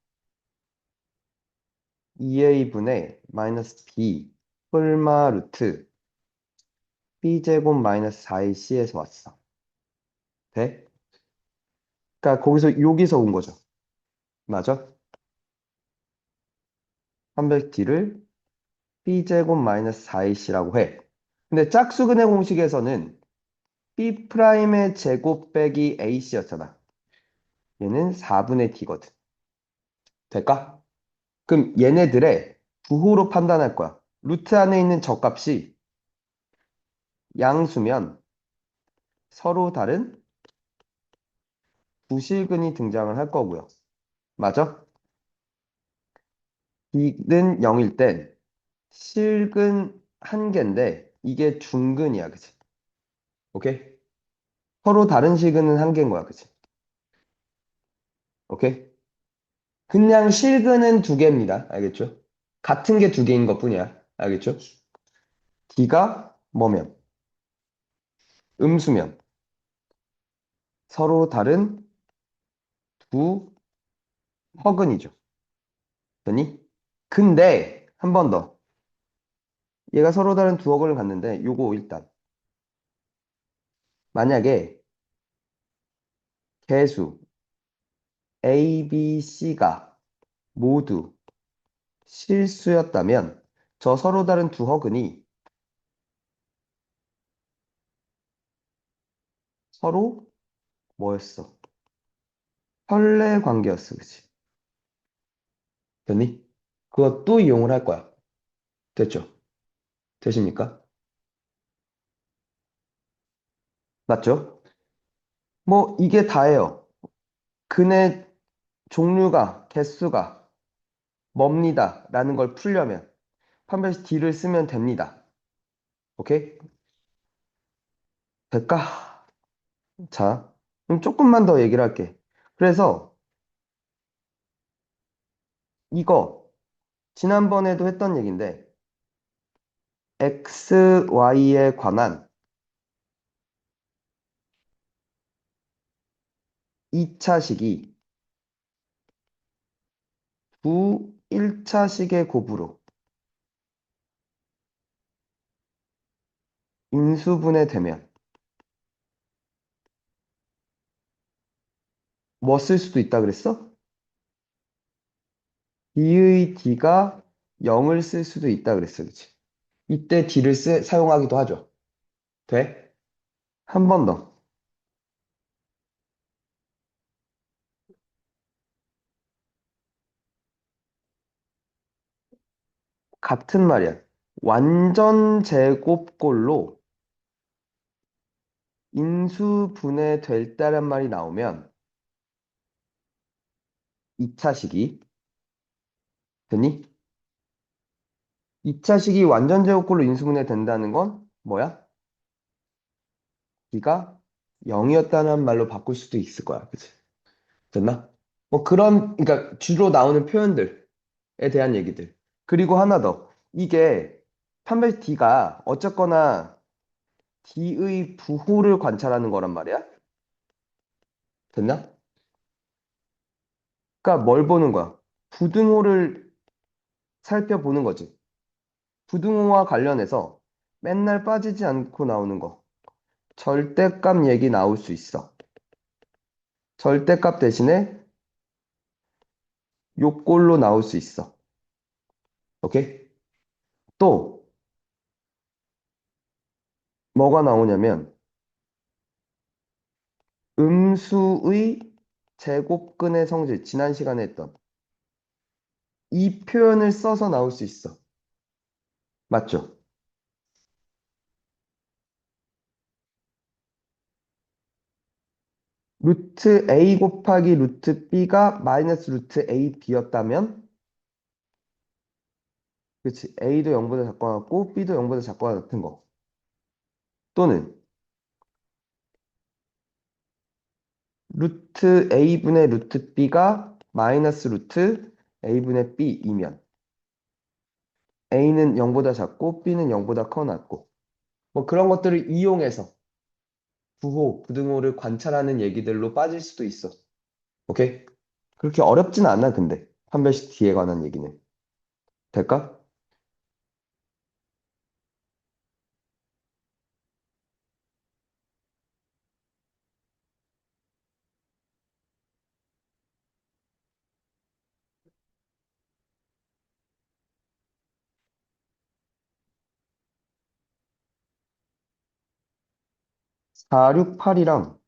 2a분의 마이너스 b 홀마 루트 b제곱 마이너스 4ac에서 왔어. 돼? 그러니까 거기서 여기서 온 거죠. 맞아? 300D를 b제곱 마이너스 4ac라고 해. 근데 짝수근의 공식에서는 b 프라임의 제곱 빼기 ac였잖아. 얘는 4분의 d거든. 될까? 그럼 얘네들의 부호로 판단할 거야. 루트 안에 있는 적값이 양수면 서로 다른 부실근이 등장을 할 거고요. 맞아? b는 0일 땐 실근 한 개인데 이게 중근이야, 그치? 오케이? 서로 다른 실근은 한 개인 거야, 그치? 오케이? 그냥 실근은 두 개입니다. 알겠죠? 같은 게 두 개인 것뿐이야. 알겠죠? d가 뭐면 음수면 서로 다른 두 허근이죠. 되니? 근데 한 번 더. 얘가 서로 다른 두 허근을 갖는데 요거 일단 만약에 개수 A, B, C가 모두 실수였다면 저 서로 다른 두 허근이 서로 뭐였어? 선래 관계였어. 그치? 됐니? 그것도 이용을 할 거야. 됐죠? 되십니까? 맞죠? 뭐 이게 다예요. 근의 종류가 개수가 뭡니다. 라는 걸 풀려면 판별식 D를 쓰면 됩니다. 오케이? 될까? 자, 그럼 조금만 더 얘기를 할게. 그래서 이거 지난번에도 했던 얘기인데 x, y에 관한 2차식이 두 1차식의 곱으로 인수분해 되면 뭐 쓸 수도 있다 그랬어? d의 d가 0을 쓸 수도 있다 그랬어. 그치? 이때 d를 사용하기도 하죠. 돼? 한 번 더. 같은 말이야. 완전 제곱꼴로 인수분해 될 때란 말이 나오면 2차식이 되니? 2차식이 완전 제곱꼴로 인수분해 된다는 건 뭐야? B가 0이었다는 말로 바꿀 수도 있을 거야. 그치? 됐나? 뭐 그런, 그러니까 주로 나오는 표현들에 대한 얘기들. 그리고 하나 더. 이게 판별 D가 어쨌거나 D의 부호를 관찰하는 거란 말이야. 됐나? 그러니까 뭘 보는 거야? 부등호를 살펴보는 거지. 부등호와 관련해서 맨날 빠지지 않고 나오는 거. 절대값 얘기 나올 수 있어. 절대값 대신에 요꼴로 나올 수 있어. 오케이? 또 뭐가 나오냐면 음수의 제곱근의 성질, 지난 시간에 했던 이 표현을 써서 나올 수 있어. 맞죠? 루트 a 곱하기 루트 b가 마이너스 루트 a b였다면, 그렇지? a도 0보다 작거나 같고 b도 0보다 작거나 같은 거. 또는 루트 a분의 루트 b가 마이너스 루트 a분의 b이면 a는 0보다 작고 b는 0보다 커 낮고 뭐 그런 것들을 이용해서 부호, 부등호를 관찰하는 얘기들로 빠질 수도 있어. 오케이? 그렇게 어렵진 않아, 근데. 판별식 D에 관한 얘기는. 될까? 468이랑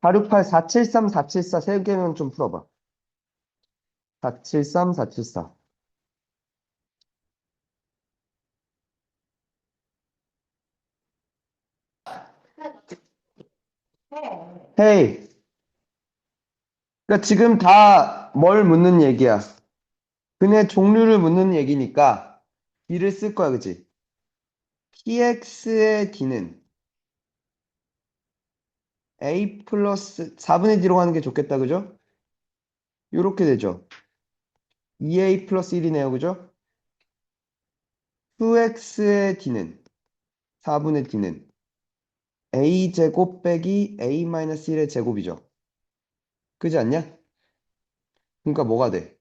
468, 473, 474 세 개는 좀 풀어봐. 473, 474. 헤이. 그러니까 지금 다 뭘 묻는 얘기야? 근의 종류를 묻는 얘기니까 D를 쓸 거야, 그치? PX의 D는 A 플러스 4분의 D로 가는 게 좋겠다, 그죠? 요렇게 되죠. 2A 플러스 1이네요, 그죠? 2X의 D는 4분의 D는 a제곱 빼기 a 마이너스 1의 제곱이죠. 그지 않냐? 그러니까 뭐가 돼?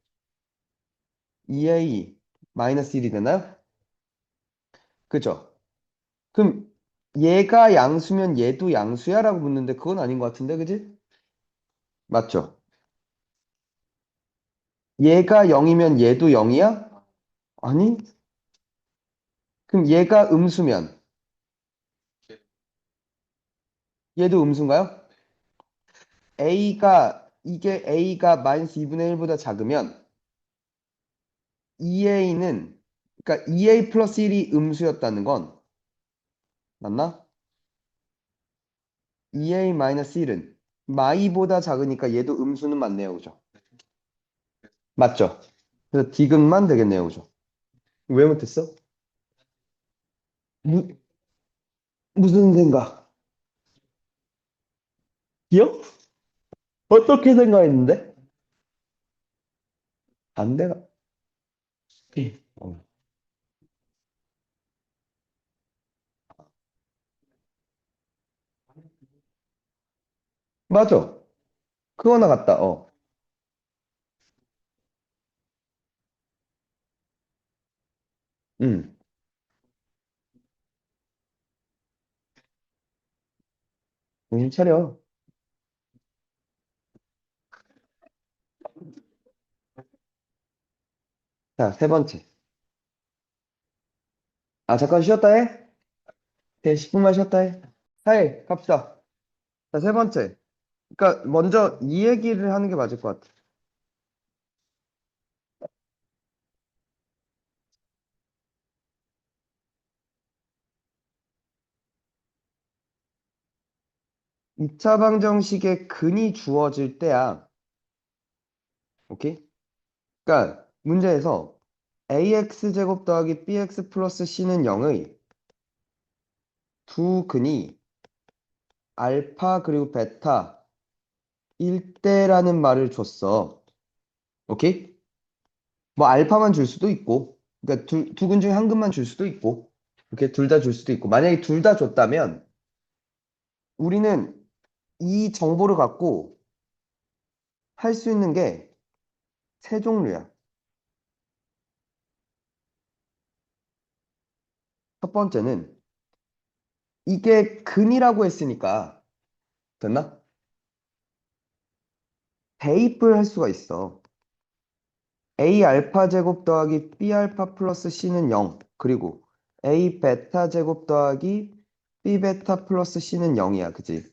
2a 마이너스 1이 되나요? 그죠? 그럼 얘가 양수면 얘도 양수야? 라고 묻는데 그건 아닌 것 같은데, 그지? 맞죠? 얘가 0이면 얘도 0이야? 아니? 그럼 얘가 음수면 얘도 음수인가요? a가 마이너스 2분의 1보다 작으면 2a는 그러니까 2a 플러스 1이 음수였다는 건 맞나? 2a 마이너스 1은 마이보다 작으니까 얘도 음수는 맞네요. 그죠? 맞죠? 그래서 디귿만 되겠네요. 그죠? 왜 못했어? 무, 무슨 생각? 기억? 어떻게 생각했는데? 반대가. 어. 맞아. 그거나 같다. 어. 응. 정신 차려. 자, 세 번째. 아, 잠깐 쉬었다 해? 네, 10분만 쉬었다 해. 하이, 갑시다. 자, 세 번째. 그러니까 먼저 이 얘기를 하는 게 맞을 것 같아. 2차 방정식에 근이 주어질 때야. 오케이? 그러니까 문제에서 ax제곱 더하기 bx 플러스 c는 0의 두 근이 알파 그리고 베타 1대라는 말을 줬어. 오케이? 뭐 알파만 줄 수도 있고, 그러니까 두 근 중에 한 근만 줄 수도 있고, 이렇게 둘 다 줄 수도 있고, 만약에 둘 다 줬다면 우리는 이 정보를 갖고 할 수 있는 게 세 종류야. 첫 번째는 이게 근이라고 했으니까 됐나? 대입을 할 수가 있어. A 알파 제곱 더하기 B 알파 플러스 C는 0. 그리고 A 베타 제곱 더하기 B 베타 플러스 C는 0이야. 그지?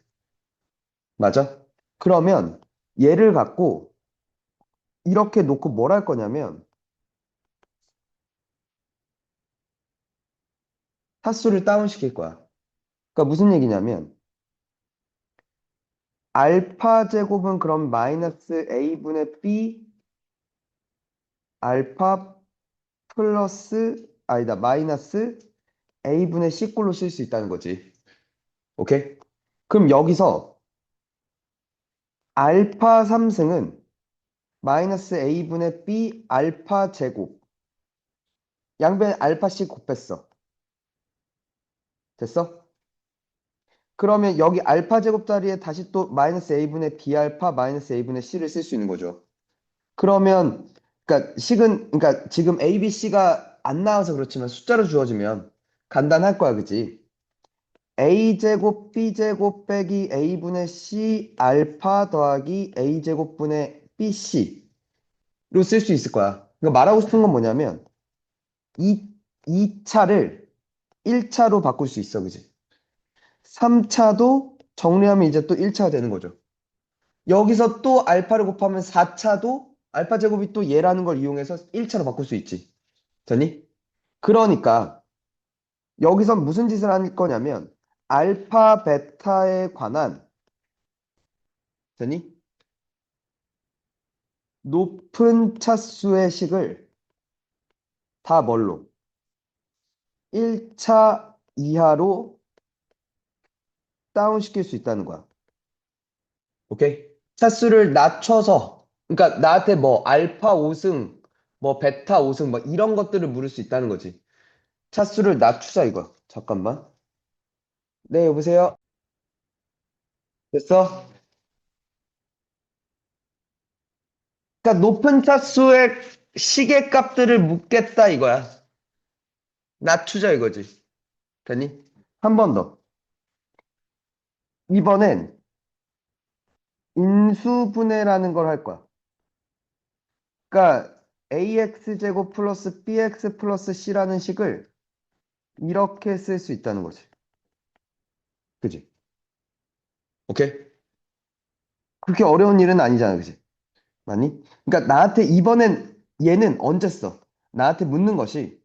맞아? 그러면 얘를 갖고 이렇게 놓고 뭘 할 거냐면 타수를 다운시킬 거야. 그러니까 무슨 얘기냐면 알파 제곱은 그럼 마이너스 A분의 B 알파 플러스 아니다 마이너스 A분의 C꼴로 쓸 수 있다는 거지. 오케이? 그럼 여기서 알파 3승은 마이너스 A분의 B 알파 제곱 양변 알파 C 곱했어. 됐어? 그러면 여기 알파 제곱 자리에 다시 또 마이너스 A분의 B 알파 마이너스 A분의 C를 쓸 수 있는 거죠. 그러면 그러니까 그러니까 지금 A, B, C가 안 나와서 그렇지만 숫자로 주어지면 간단할 거야, 그지? A제곱 B제곱 빼기 A분의 C 알파 더하기 A제곱분의 BC로 쓸 수 있을 거야. 그러니까 말하고 싶은 건 뭐냐면 이 2차를 1차로 바꿀 수 있어, 그지? 3차도 정리하면 이제 또 1차가 되는 거죠. 여기서 또 알파를 곱하면 4차도 알파 제곱이 또 얘라는 걸 이용해서 1차로 바꿀 수 있지. 됐니? 그러니까 여기선 무슨 짓을 할 거냐면 알파 베타에 관한 됐니? 높은 차수의 식을 다 뭘로? 1차 이하로 다운시킬 수 있다는 거야. 오케이? 차수를 낮춰서 그러니까 나한테 뭐 알파 5승 뭐 베타 5승 뭐 이런 것들을 물을 수 있다는 거지. 차수를 낮추자 이거. 잠깐만. 네, 여보세요? 됐어? 그러니까 높은 차수의 시계값들을 묻겠다 이거야. 낮추자 이거지. 됐니? 한 번 더. 이번엔 인수분해라는 걸 할 거야. 그러니까 AX제곱 플러스 BX 플러스 C라는 식을 이렇게 쓸 수 있다는 거지. 그지? 오케이? 그렇게 어려운 일은 아니잖아. 그지? 맞니? 그러니까 나한테 이번엔 얘는 언제 써? 나한테 묻는 것이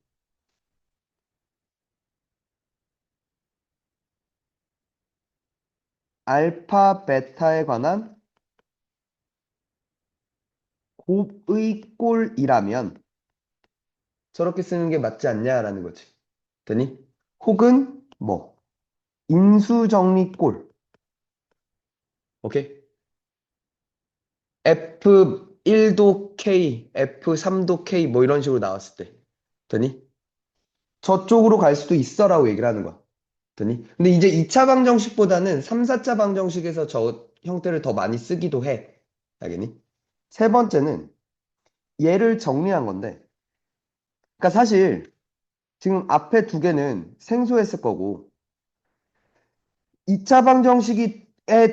알파, 베타에 관한 곱의 꼴이라면 저렇게 쓰는 게 맞지 않냐라는 거지. 되니? 혹은 뭐 인수정리꼴. 오케이? F1도 K, F3도 K 뭐 이런 식으로 나왔을 때. 되니? 저쪽으로 갈 수도 있어라고 얘기를 하는 거야. 되니? 근데 이제 2차 방정식보다는 3, 4차 방정식에서 저 형태를 더 많이 쓰기도 해. 알겠니? 세 번째는 얘를 정리한 건데, 그러니까 사실 지금 앞에 두 개는 생소했을 거고, 2차 방정식에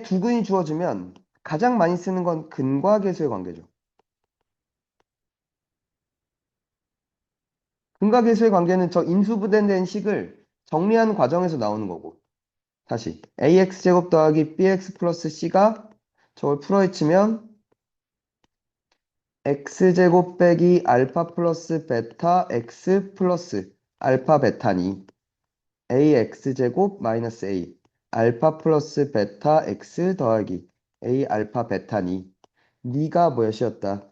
두 근이 주어지면 가장 많이 쓰는 건 근과 계수의 관계죠. 근과 계수의 관계는 저 인수분해된 식을 정리하는 과정에서 나오는 거고, 다시 ax제곱 더하기 bx 플러스 c가 저걸 풀어헤치면 x제곱 빼기 알파 플러스 베타 x 플러스 알파 베타니 ax제곱 마이너스 a 알파 플러스 베타 x 더하기 a 알파 베타니 네가 뭐야 C였다.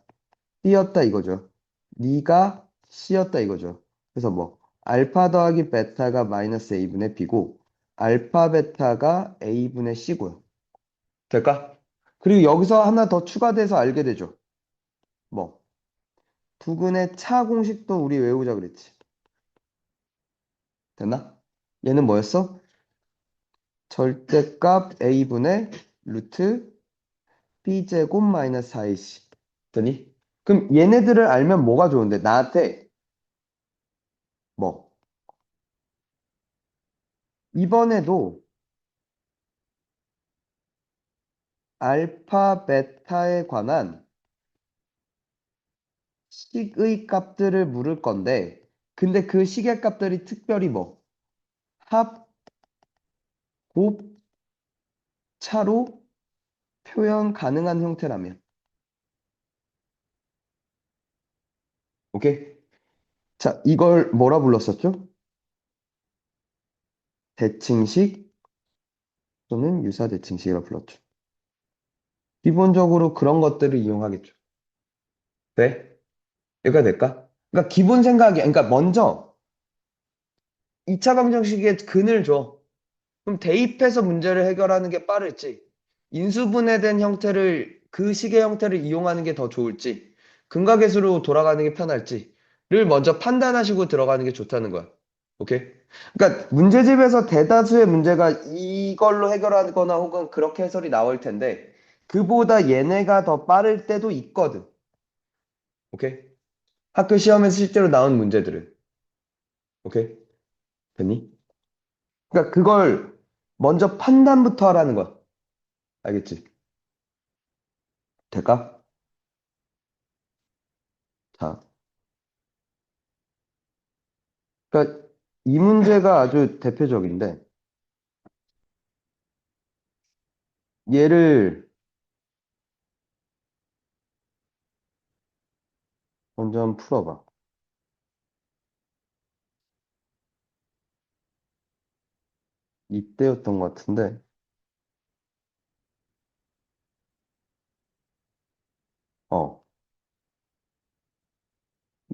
B였다 이거죠. 네가 C였다 이거죠. 그래서 뭐 알파 더하기 베타가 마이너스 A분의 B고 알파 베타가 A분의 C고요. 될까? 그리고 여기서 하나 더 추가돼서 알게 되죠. 뭐 두근의 차 공식도 우리 외우자 그랬지. 됐나? 얘는 뭐였어? 절대값 A분의 루트 B제곱 마이너스 4AC. 됐니? 그럼 얘네들을 알면 뭐가 좋은데? 나한테 뭐 이번에도 알파, 베타에 관한 식의 값들을 물을 건데, 근데 그 식의 값들이 특별히 뭐, 합, 곱, 차로 표현 가능한 형태라면. 오케이? 자, 이걸 뭐라 불렀었죠? 대칭식 또는 유사대칭식이라 불렀죠. 기본적으로 그런 것들을 이용하겠죠. 네? 여기가 될까? 그러니까 기본 생각이, 그러니까 먼저 2차 방정식의 근을 줘. 그럼 대입해서 문제를 해결하는 게 빠를지, 인수분해된 형태를, 그 식의 형태를 이용하는 게 더 좋을지, 근각계수로 돌아가는 게 편할지를 먼저 판단하시고 들어가는 게 좋다는 거야. 오케이? 그러니까 문제집에서 대다수의 문제가 이걸로 해결하거나 혹은 그렇게 해설이 나올 텐데, 그보다 얘네가 더 빠를 때도 있거든. 오케이? 학교 시험에서 실제로 나온 문제들은. 오케이? 됐니? 그러니까 그걸 먼저 판단부터 하라는 거야. 알겠지? 될까? 자, 그러니까 이 문제가 아주 대표적인데 얘를 먼저 한번 풀어봐. 이때였던 것 같은데, 어,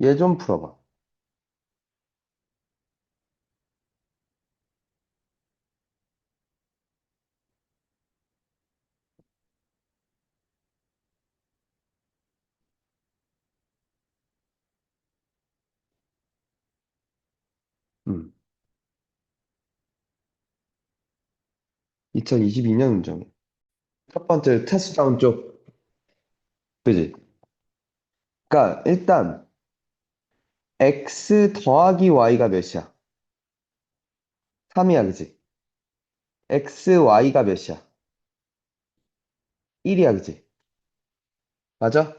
얘 좀 풀어봐. 2022년 문제첫 번째 테스트 다운 쪽, 그지? 그러니까 일단 x 더하기 y가 몇이야? 3이야, 그지? x, y가 몇이야? 1이야, 그지? 맞아?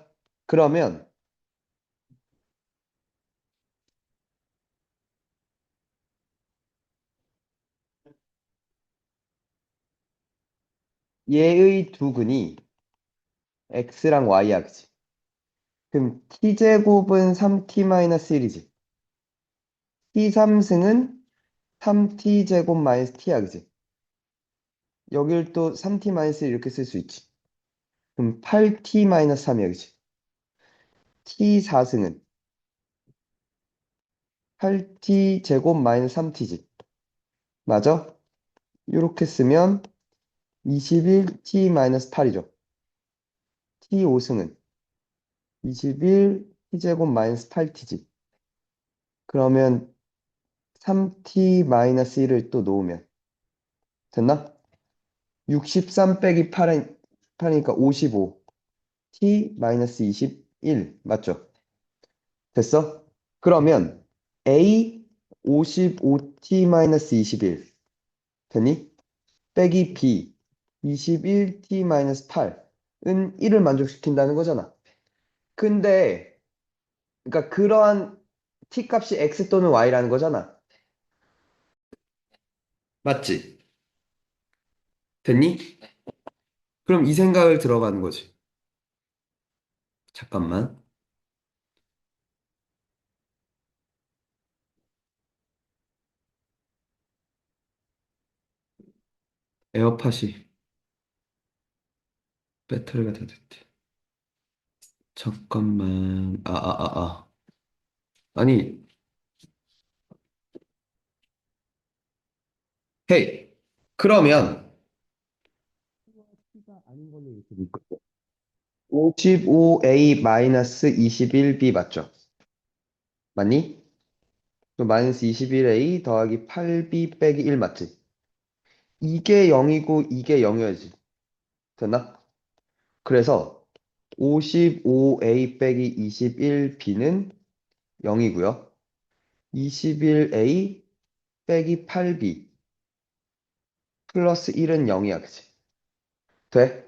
그러면 얘의 두 근이 x랑 y야, 그지? 그럼 t제곱은 3t-1이지. t3승은 3t제곱 마이너스 t야, 그지? 여길 또 3t 마이너스 이렇게 쓸 수 있지. 그럼 8t 마이너스 3이야, 그지? t 4승은 8t 제곱 마이너스 3t지. 맞아? 이렇게 쓰면 21t 마이너스 8이죠. t 5승은 21 t 제곱 마이너스 8t지. 그러면 3t 마이너스 1을 또 놓으면 됐나? 63 빼기 8이니까 55. t 마이너스 21 맞죠? 됐어? 그러면 a 55t-21 되니? 빼기 b 21t-8은 1을 만족시킨다는 거잖아. 근데 그러니까 그러한 t 값이 x 또는 y라는 거잖아. 맞지? 됐니? 그럼 이 생각을 들어가는 거지. 잠깐만. 에어팟이 배터리가 다 됐대. 잠깐만. 아니, 헤이. 그러면 T가 아닌 걸로 이렇게 묶을게. 55A-21B 맞죠? 맞니? 그럼 마이너스 21A 더하기 8B 빼기 1 맞지? 이게 0이고 이게 0이어야지. 됐나? 그래서 55A 빼기 21B는 0이고요. 21A 빼기 8B 플러스 1은 0이야, 그치? 돼?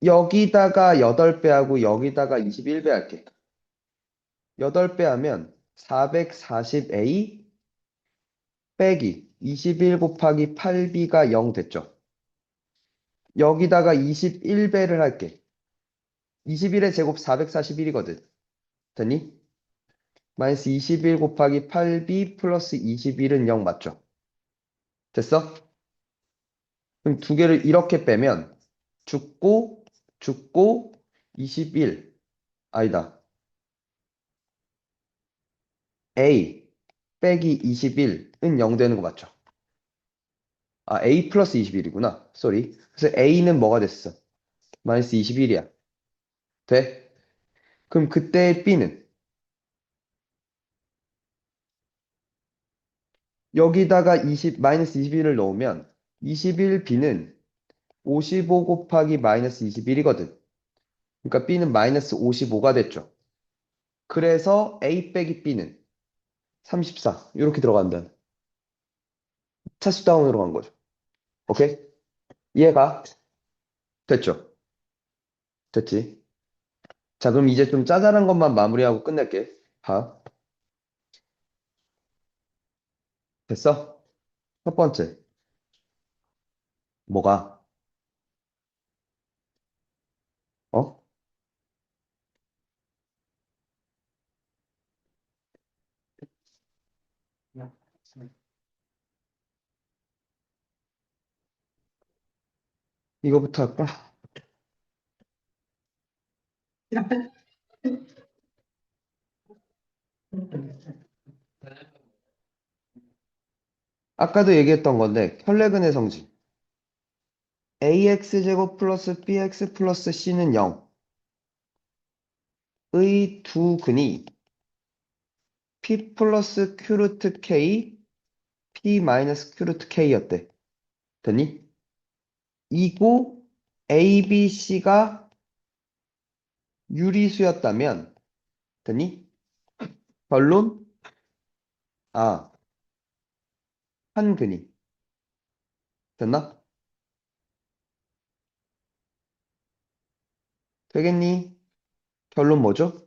여기다가 8배 하고 여기다가 21배 할게. 8배 하면 440A 빼기 21 곱하기 8B가 0 됐죠? 여기다가 21배를 할게. 21의 제곱 441이거든. 됐니? 마이너스 21 곱하기 8B 플러스 21은 0 맞죠? 됐어? 그럼 두 개를 이렇게 빼면 죽고 죽고 21 아니다. A 빼기 21은 0 되는 거 맞죠? 아, A 플러스 21이구나. 쏘리. 그래서 A는 뭐가 됐어? 마이너스 21이야. 돼? 그럼 그때 B는 여기다가 20 마이너스 21을 넣으면 21B는 55 곱하기 마이너스 21이거든. 그러니까 B는 마이너스 55가 됐죠. 그래서 A 빼기 B는 34. 이렇게 들어간다. 차수 다운으로 간 거죠. 오케이? 이해가 됐죠? 됐지? 자, 그럼 이제 좀 짜잘한 것만 마무리하고 끝낼게. 봐. 됐어? 첫 번째. 뭐가? 어? 이거부터 할까? 아까도 얘기했던 건데, 혈내근의 성질. AX제곱 플러스 BX 플러스 C는 0의 두 근이 P 플러스 Q 루트 K, P 마이너스 Q 루트 K였대. 됐니? 이고 A, B, C가 유리수였다면, 됐니? 결론? 아, 한 근이. 됐나? 되겠니? 결론 뭐죠?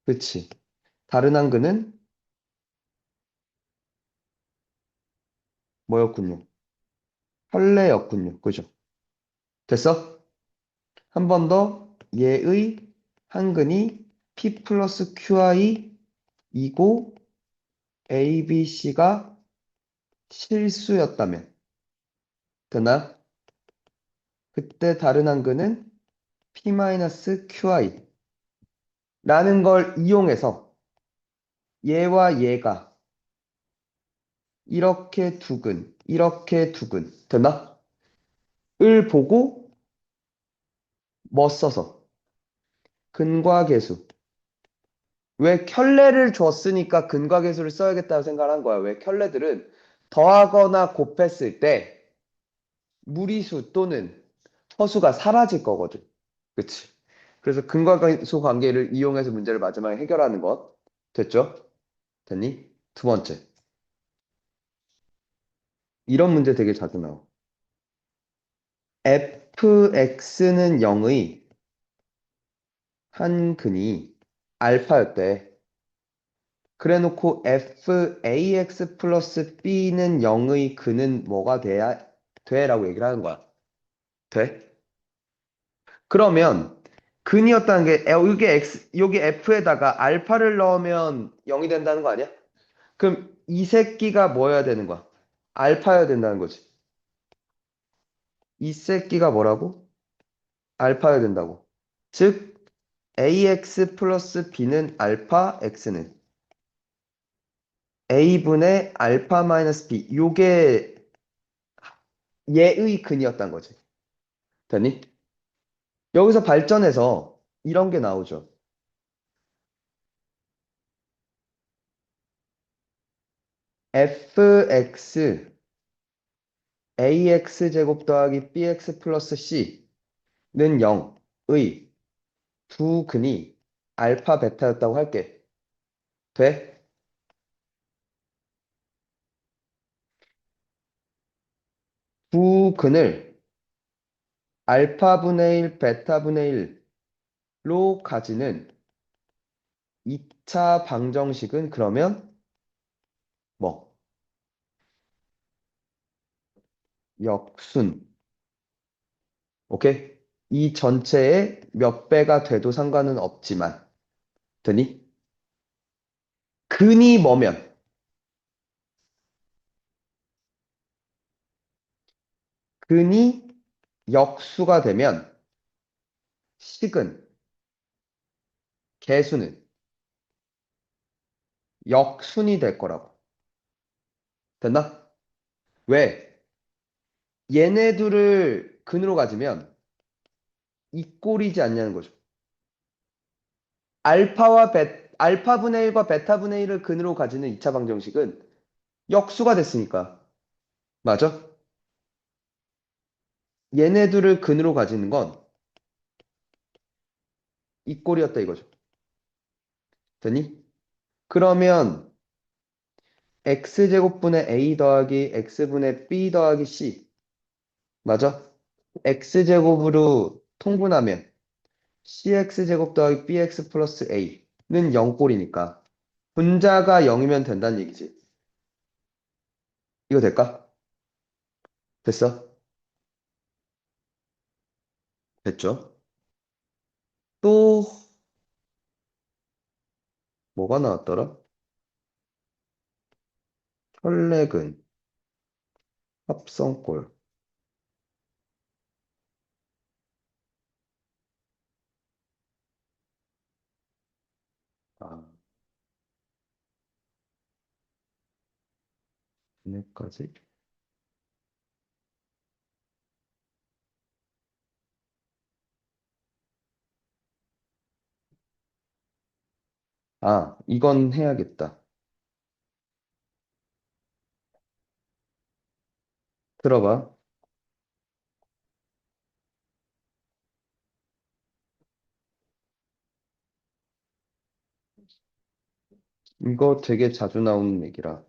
그치. 다른 한 근은 뭐였군요? 헐레였군요. 그죠? 됐어? 한 번 더 얘의 한 근이 P 플러스 QI 이고 A, B, C가 실수였다면 되나? 그때 다른 한 근은 P-QI 라는 걸 이용해서 얘와 얘가 이렇게 두 근, 이렇게 두 근, 되나? 을 보고 뭐 써서 근과 계수. 왜 켤레를 줬으니까 근과 계수를 써야겠다고 생각한 거야. 왜 켤레들은 더하거나 곱했을 때 무리수 또는 허수가 사라질 거거든. 그치? 그래서 근과 계수 관계를 이용해서 문제를 마지막에 해결하는 것. 됐죠? 됐니? 두 번째. 이런 문제 되게 자주 나와. fx는 0의 한 근이 알파였대. 그래 놓고 fax 플러스 b는 0의 근은 뭐가 돼야 돼? 라고 얘기를 하는 거야. 돼? 그러면 근이었다는 게 여기 f에다가 알파를 넣으면 0이 된다는 거 아니야? 그럼 이 새끼가 뭐여야 되는 거야? 알파여야 된다는 거지. 이 새끼가 뭐라고? 알파여야 된다고. 즉, ax 플러스 b는 알파, x는 a분의 알파 마이너스 b. 요게 얘의 근이었단 거지. 됐니? 여기서 발전해서 이런 게 나오죠. fx ax 제곱 더하기 bx 플러스 c는 0의 두 근이 알파 베타였다고 할게. 돼? 두 근을 알파분의 1, 베타분의 1로 가지는 2차 방정식은 그러면 뭐? 역순. 오케이? 이 전체의 몇 배가 돼도 상관은 없지만. 되니? 근이 뭐면? 근이 역수가 되면 식은, 개수는 역순이 될 거라고. 됐나? 왜? 얘네 둘을 근으로 가지면 이 꼴이지 않냐는 거죠. 알파분의 1과 베타분의 1을 근으로 가지는 2차 방정식은 역수가 됐으니까. 맞아? 얘네 둘을 근으로 가지는 건 이 꼴이었다 이거죠. 되니? 그러면 x제곱분의 a 더하기 x분의 b 더하기 c. 맞아? x제곱으로 통분하면 cx제곱 더하기 bx 플러스 a는 0꼴이니까 분자가 0이면 된다는 얘기지. 이거 될까? 됐어? 됐죠? 또 뭐가 나왔더라? 혈액은 합성골. 아, 얘네까지? 아, 이건 해야겠다. 들어봐. 이거 되게 자주 나오는 얘기라.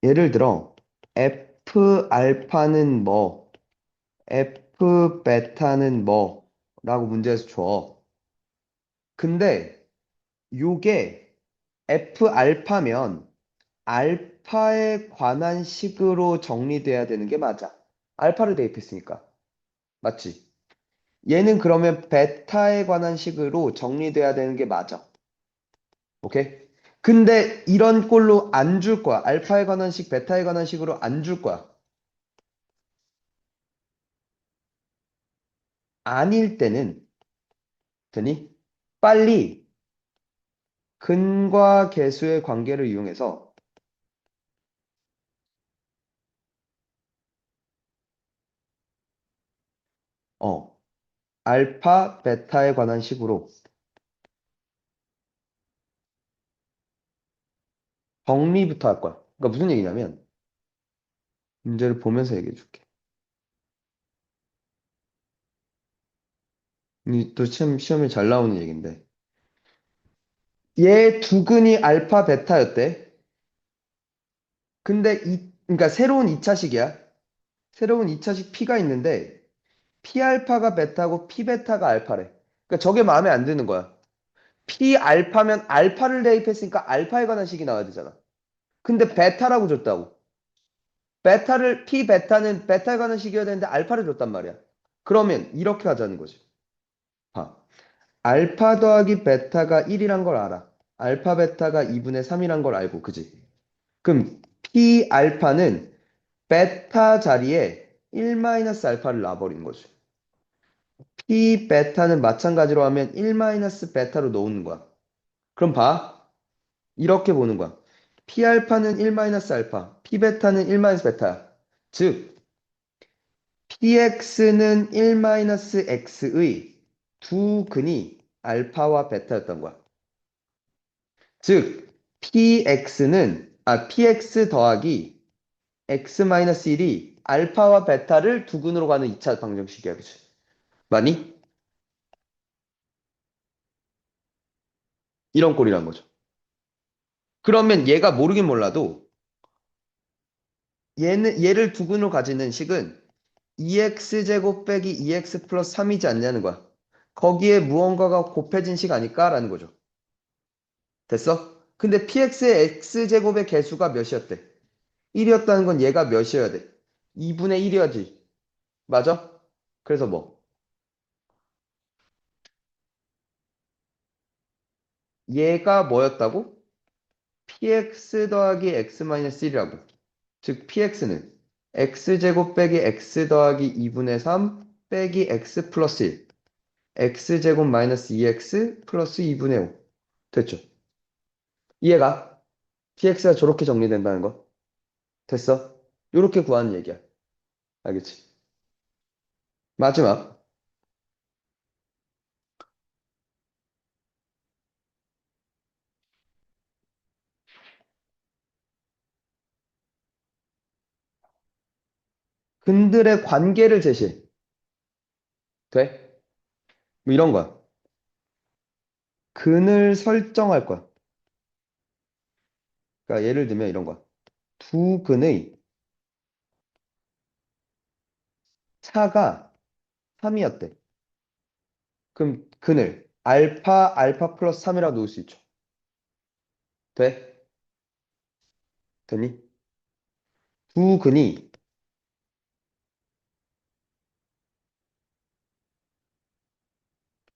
예를 들어, F 알파는 뭐, F 베타는 뭐, 라고 문제에서 줘. 근데 요게 F 알파면 알파에 관한 식으로 정리돼야 되는 게 맞아. 알파를 대입했으니까. 맞지? 얘는 그러면 베타에 관한 식으로 정리돼야 되는 게 맞아. 오케이? 근데 이런 꼴로 안 줄 거야. 알파에 관한 식, 베타에 관한 식으로 안 줄 거야. 아닐 때는, 되니? 빨리 근과 계수의 관계를 이용해서, 어, 알파, 베타에 관한 식으로 정리부터 할 거야. 그러니까 무슨 얘기냐면, 문제를 보면서 얘기해 줄게. 이 또 시험에 잘 나오는 얘기인데. 얘 두근이 알파, 베타였대. 근데 그러니까 새로운 2차식이야. 새로운 2차식 P가 있는데, P알파가 베타고 P베타가 알파래. 그러니까 저게 마음에 안 드는 거야. P알파면 알파를 대입했으니까 알파에 관한 식이 나와야 되잖아. 근데 베타라고 줬다고. P베타는 베타에 관한 식이어야 되는데 알파를 줬단 말이야. 그러면 이렇게 하자는 거지. 봐. 알파 더하기 베타가 1이란 걸 알아. 알파 베타가 2분의 3이란 걸 알고, 그지? 그럼 P 알파는 베타 자리에 1 마이너스 알파를 놔버리는 거죠. P 베타는 마찬가지로 하면 1 마이너스 베타로 놓는 거야. 그럼 봐. 이렇게 보는 거야. P 알파는 1 마이너스 알파, P 베타는 1 마이너스 베타야. 즉, PX는 1 마이너스 X의 두 근이 알파와 베타였던 거야. 즉, PX 더하기 X 마이너스 1이 알파와 베타를 두 근으로 가는 2차 방정식이야. 그치? 맞니? 이런 꼴이란 거죠. 그러면 얘가 모르긴 몰라도 얘를 두 근으로 가지는 식은 2x제곱 빼기 2x 플러스 3이지 않냐는 거야. 거기에 무언가가 곱해진 식 아닐까라는 거죠. 됐어? 근데 px의 x제곱의 개수가 몇이었대? 1이었다는 건 얘가 몇이어야 돼? 2분의 1이어야지. 맞아? 그래서 뭐? 얘가 뭐였다고? px 더하기 x 마이너스 1이라고. 즉 px는 x제곱 빼기 x 더하기 2분의 3 빼기 x 플러스 1. x제곱 마이너스 2x 플러스 2분의 5. 됐죠? 이해가? px가 저렇게 정리된다는 거. 됐어? 요렇게 구하는 얘기야. 알겠지? 마지막. 근들의 관계를 제시해. 돼? 뭐 이런 거야. 근을 설정할 거야. 그러니까 예를 들면 이런 거야. 두 근의 차가 3이었대. 그럼 근을 알파 플러스 3이라고 놓을 수 있죠. 돼? 되니? 두 근이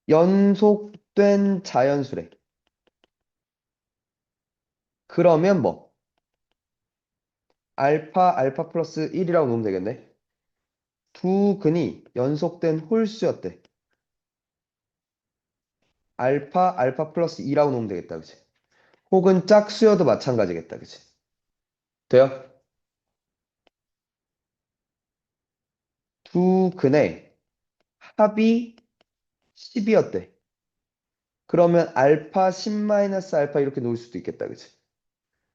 연속된 자연수래. 그러면 뭐? 알파 플러스 1이라고 놓으면 되겠네. 두 근이 연속된 홀수였대. 알파 플러스 2라고 놓으면 되겠다. 그치? 혹은 짝수여도 마찬가지겠다. 그치? 돼요? 두 근의 합이 10이었대. 그러면 알파 10 마이너스 알파 이렇게 놓을 수도 있겠다. 그치?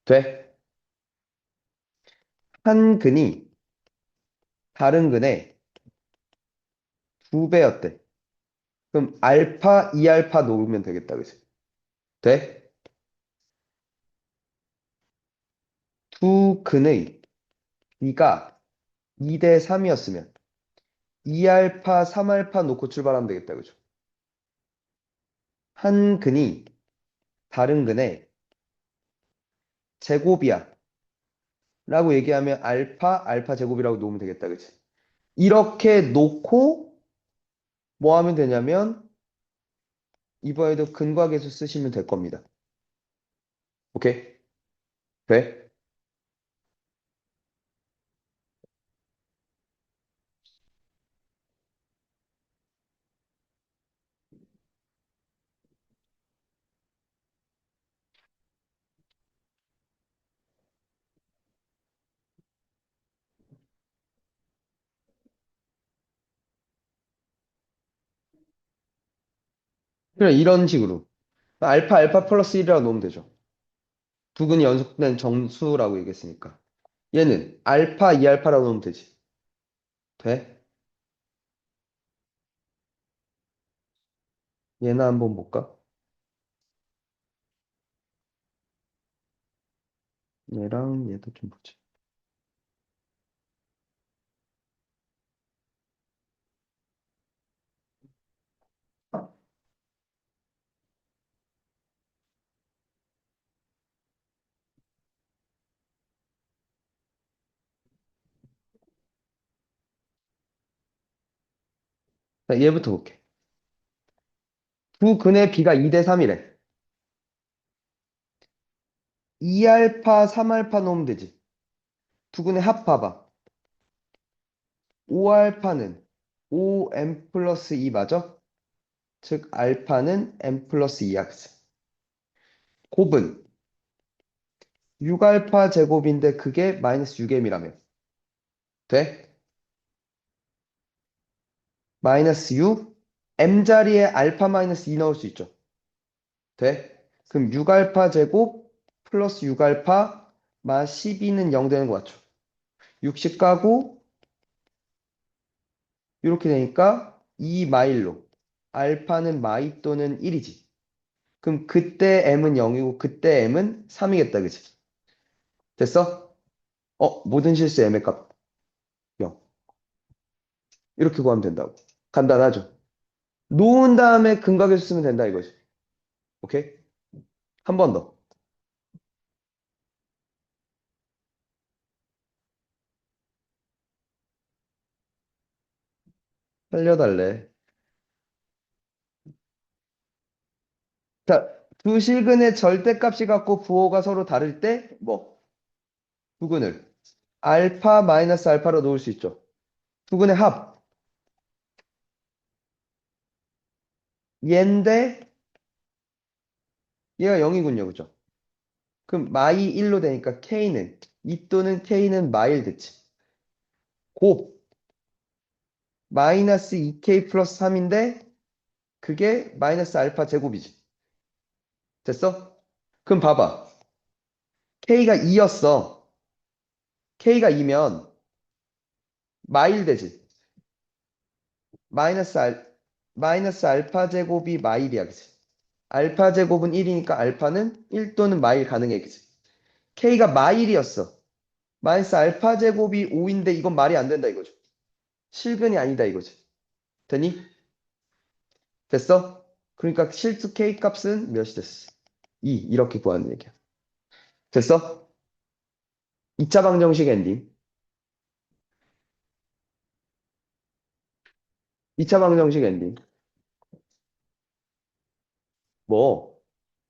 돼? 한 근이 다른 근의 두 배였대. 그럼 알파 2알파 놓으면 되겠다. 그치? 돼? 두 근의 B가 2대 3이었으면 2알파 3알파 놓고 출발하면 되겠다. 그죠? 한 근이 다른 근의 제곱이야. 라고 얘기하면 알파 제곱이라고 놓으면 되겠다. 그치? 이렇게 놓고 뭐 하면 되냐면 이번에도 근과 계수 쓰시면 될 겁니다. 오케이? 돼? 그냥 이런 식으로 알파 플러스 1이라고 놓으면 되죠. 두 근이 연속된 정수라고 얘기했으니까. 얘는 알파 2알파라고 놓으면 되지. 돼? 얘나 한번 볼까? 얘랑 얘도 좀 보자. 자, 얘부터 볼게. 두 근의 비가 2대 3이래. 2알파, 3알파 놓으면 되지. 두 근의 합 봐봐. 5알파는 5m 플러스 2 맞아? 즉, 알파는 m 플러스 2야. 곱은 6알파 제곱인데 그게 마이너스 6m이라며. 돼? 마이너스 6? m 자리에 알파 마이너스 2 넣을 수 있죠. 돼? 그럼 6알파 제곱 플러스 6알파 마 12는 0 되는 거 맞죠? 60 까고 이렇게 되니까 2 마일로 알파는 마이 또는 1이지. 그럼 그때 m은 0이고 그때 m은 3이겠다. 그치? 됐어? 모든 실수 m의 값 0. 이렇게 구하면 된다고. 간단하죠? 놓은 다음에 근각에서 쓰면 된다 이거지. 오케이? 한 번 더. 살려달래. 자, 두 실근의 절대값이 같고 부호가 서로 다를 때 뭐? 부근을 알파 마이너스 알파로 놓을 수 있죠. 부근의 합 얘인데 얘가 0이군요. 그죠? 그럼 마이 1로 되니까 K는 2 또는 K는 마일 됐지. 곱 마이너스 2K 플러스 3인데 그게 마이너스 알파 제곱이지. 됐어? 그럼 봐봐. K가 2였어. K가 2면 마일 되지. 마이너스 마이너스 알파 제곱이 마일이야. 그치? 알파 제곱은 1이니까 알파는 1 또는 마일 가능해. 그치? K가 마일이었어. 마이너스 알파 제곱이 5인데 이건 말이 안 된다 이거죠. 실근이 아니다 이거지. 되니? 됐어? 그러니까 실수 K 값은 몇이 됐어? 2 이렇게 구하는 얘기야. 됐어? 2차 방정식 엔딩. 2차 방정식 엔딩. 뭐?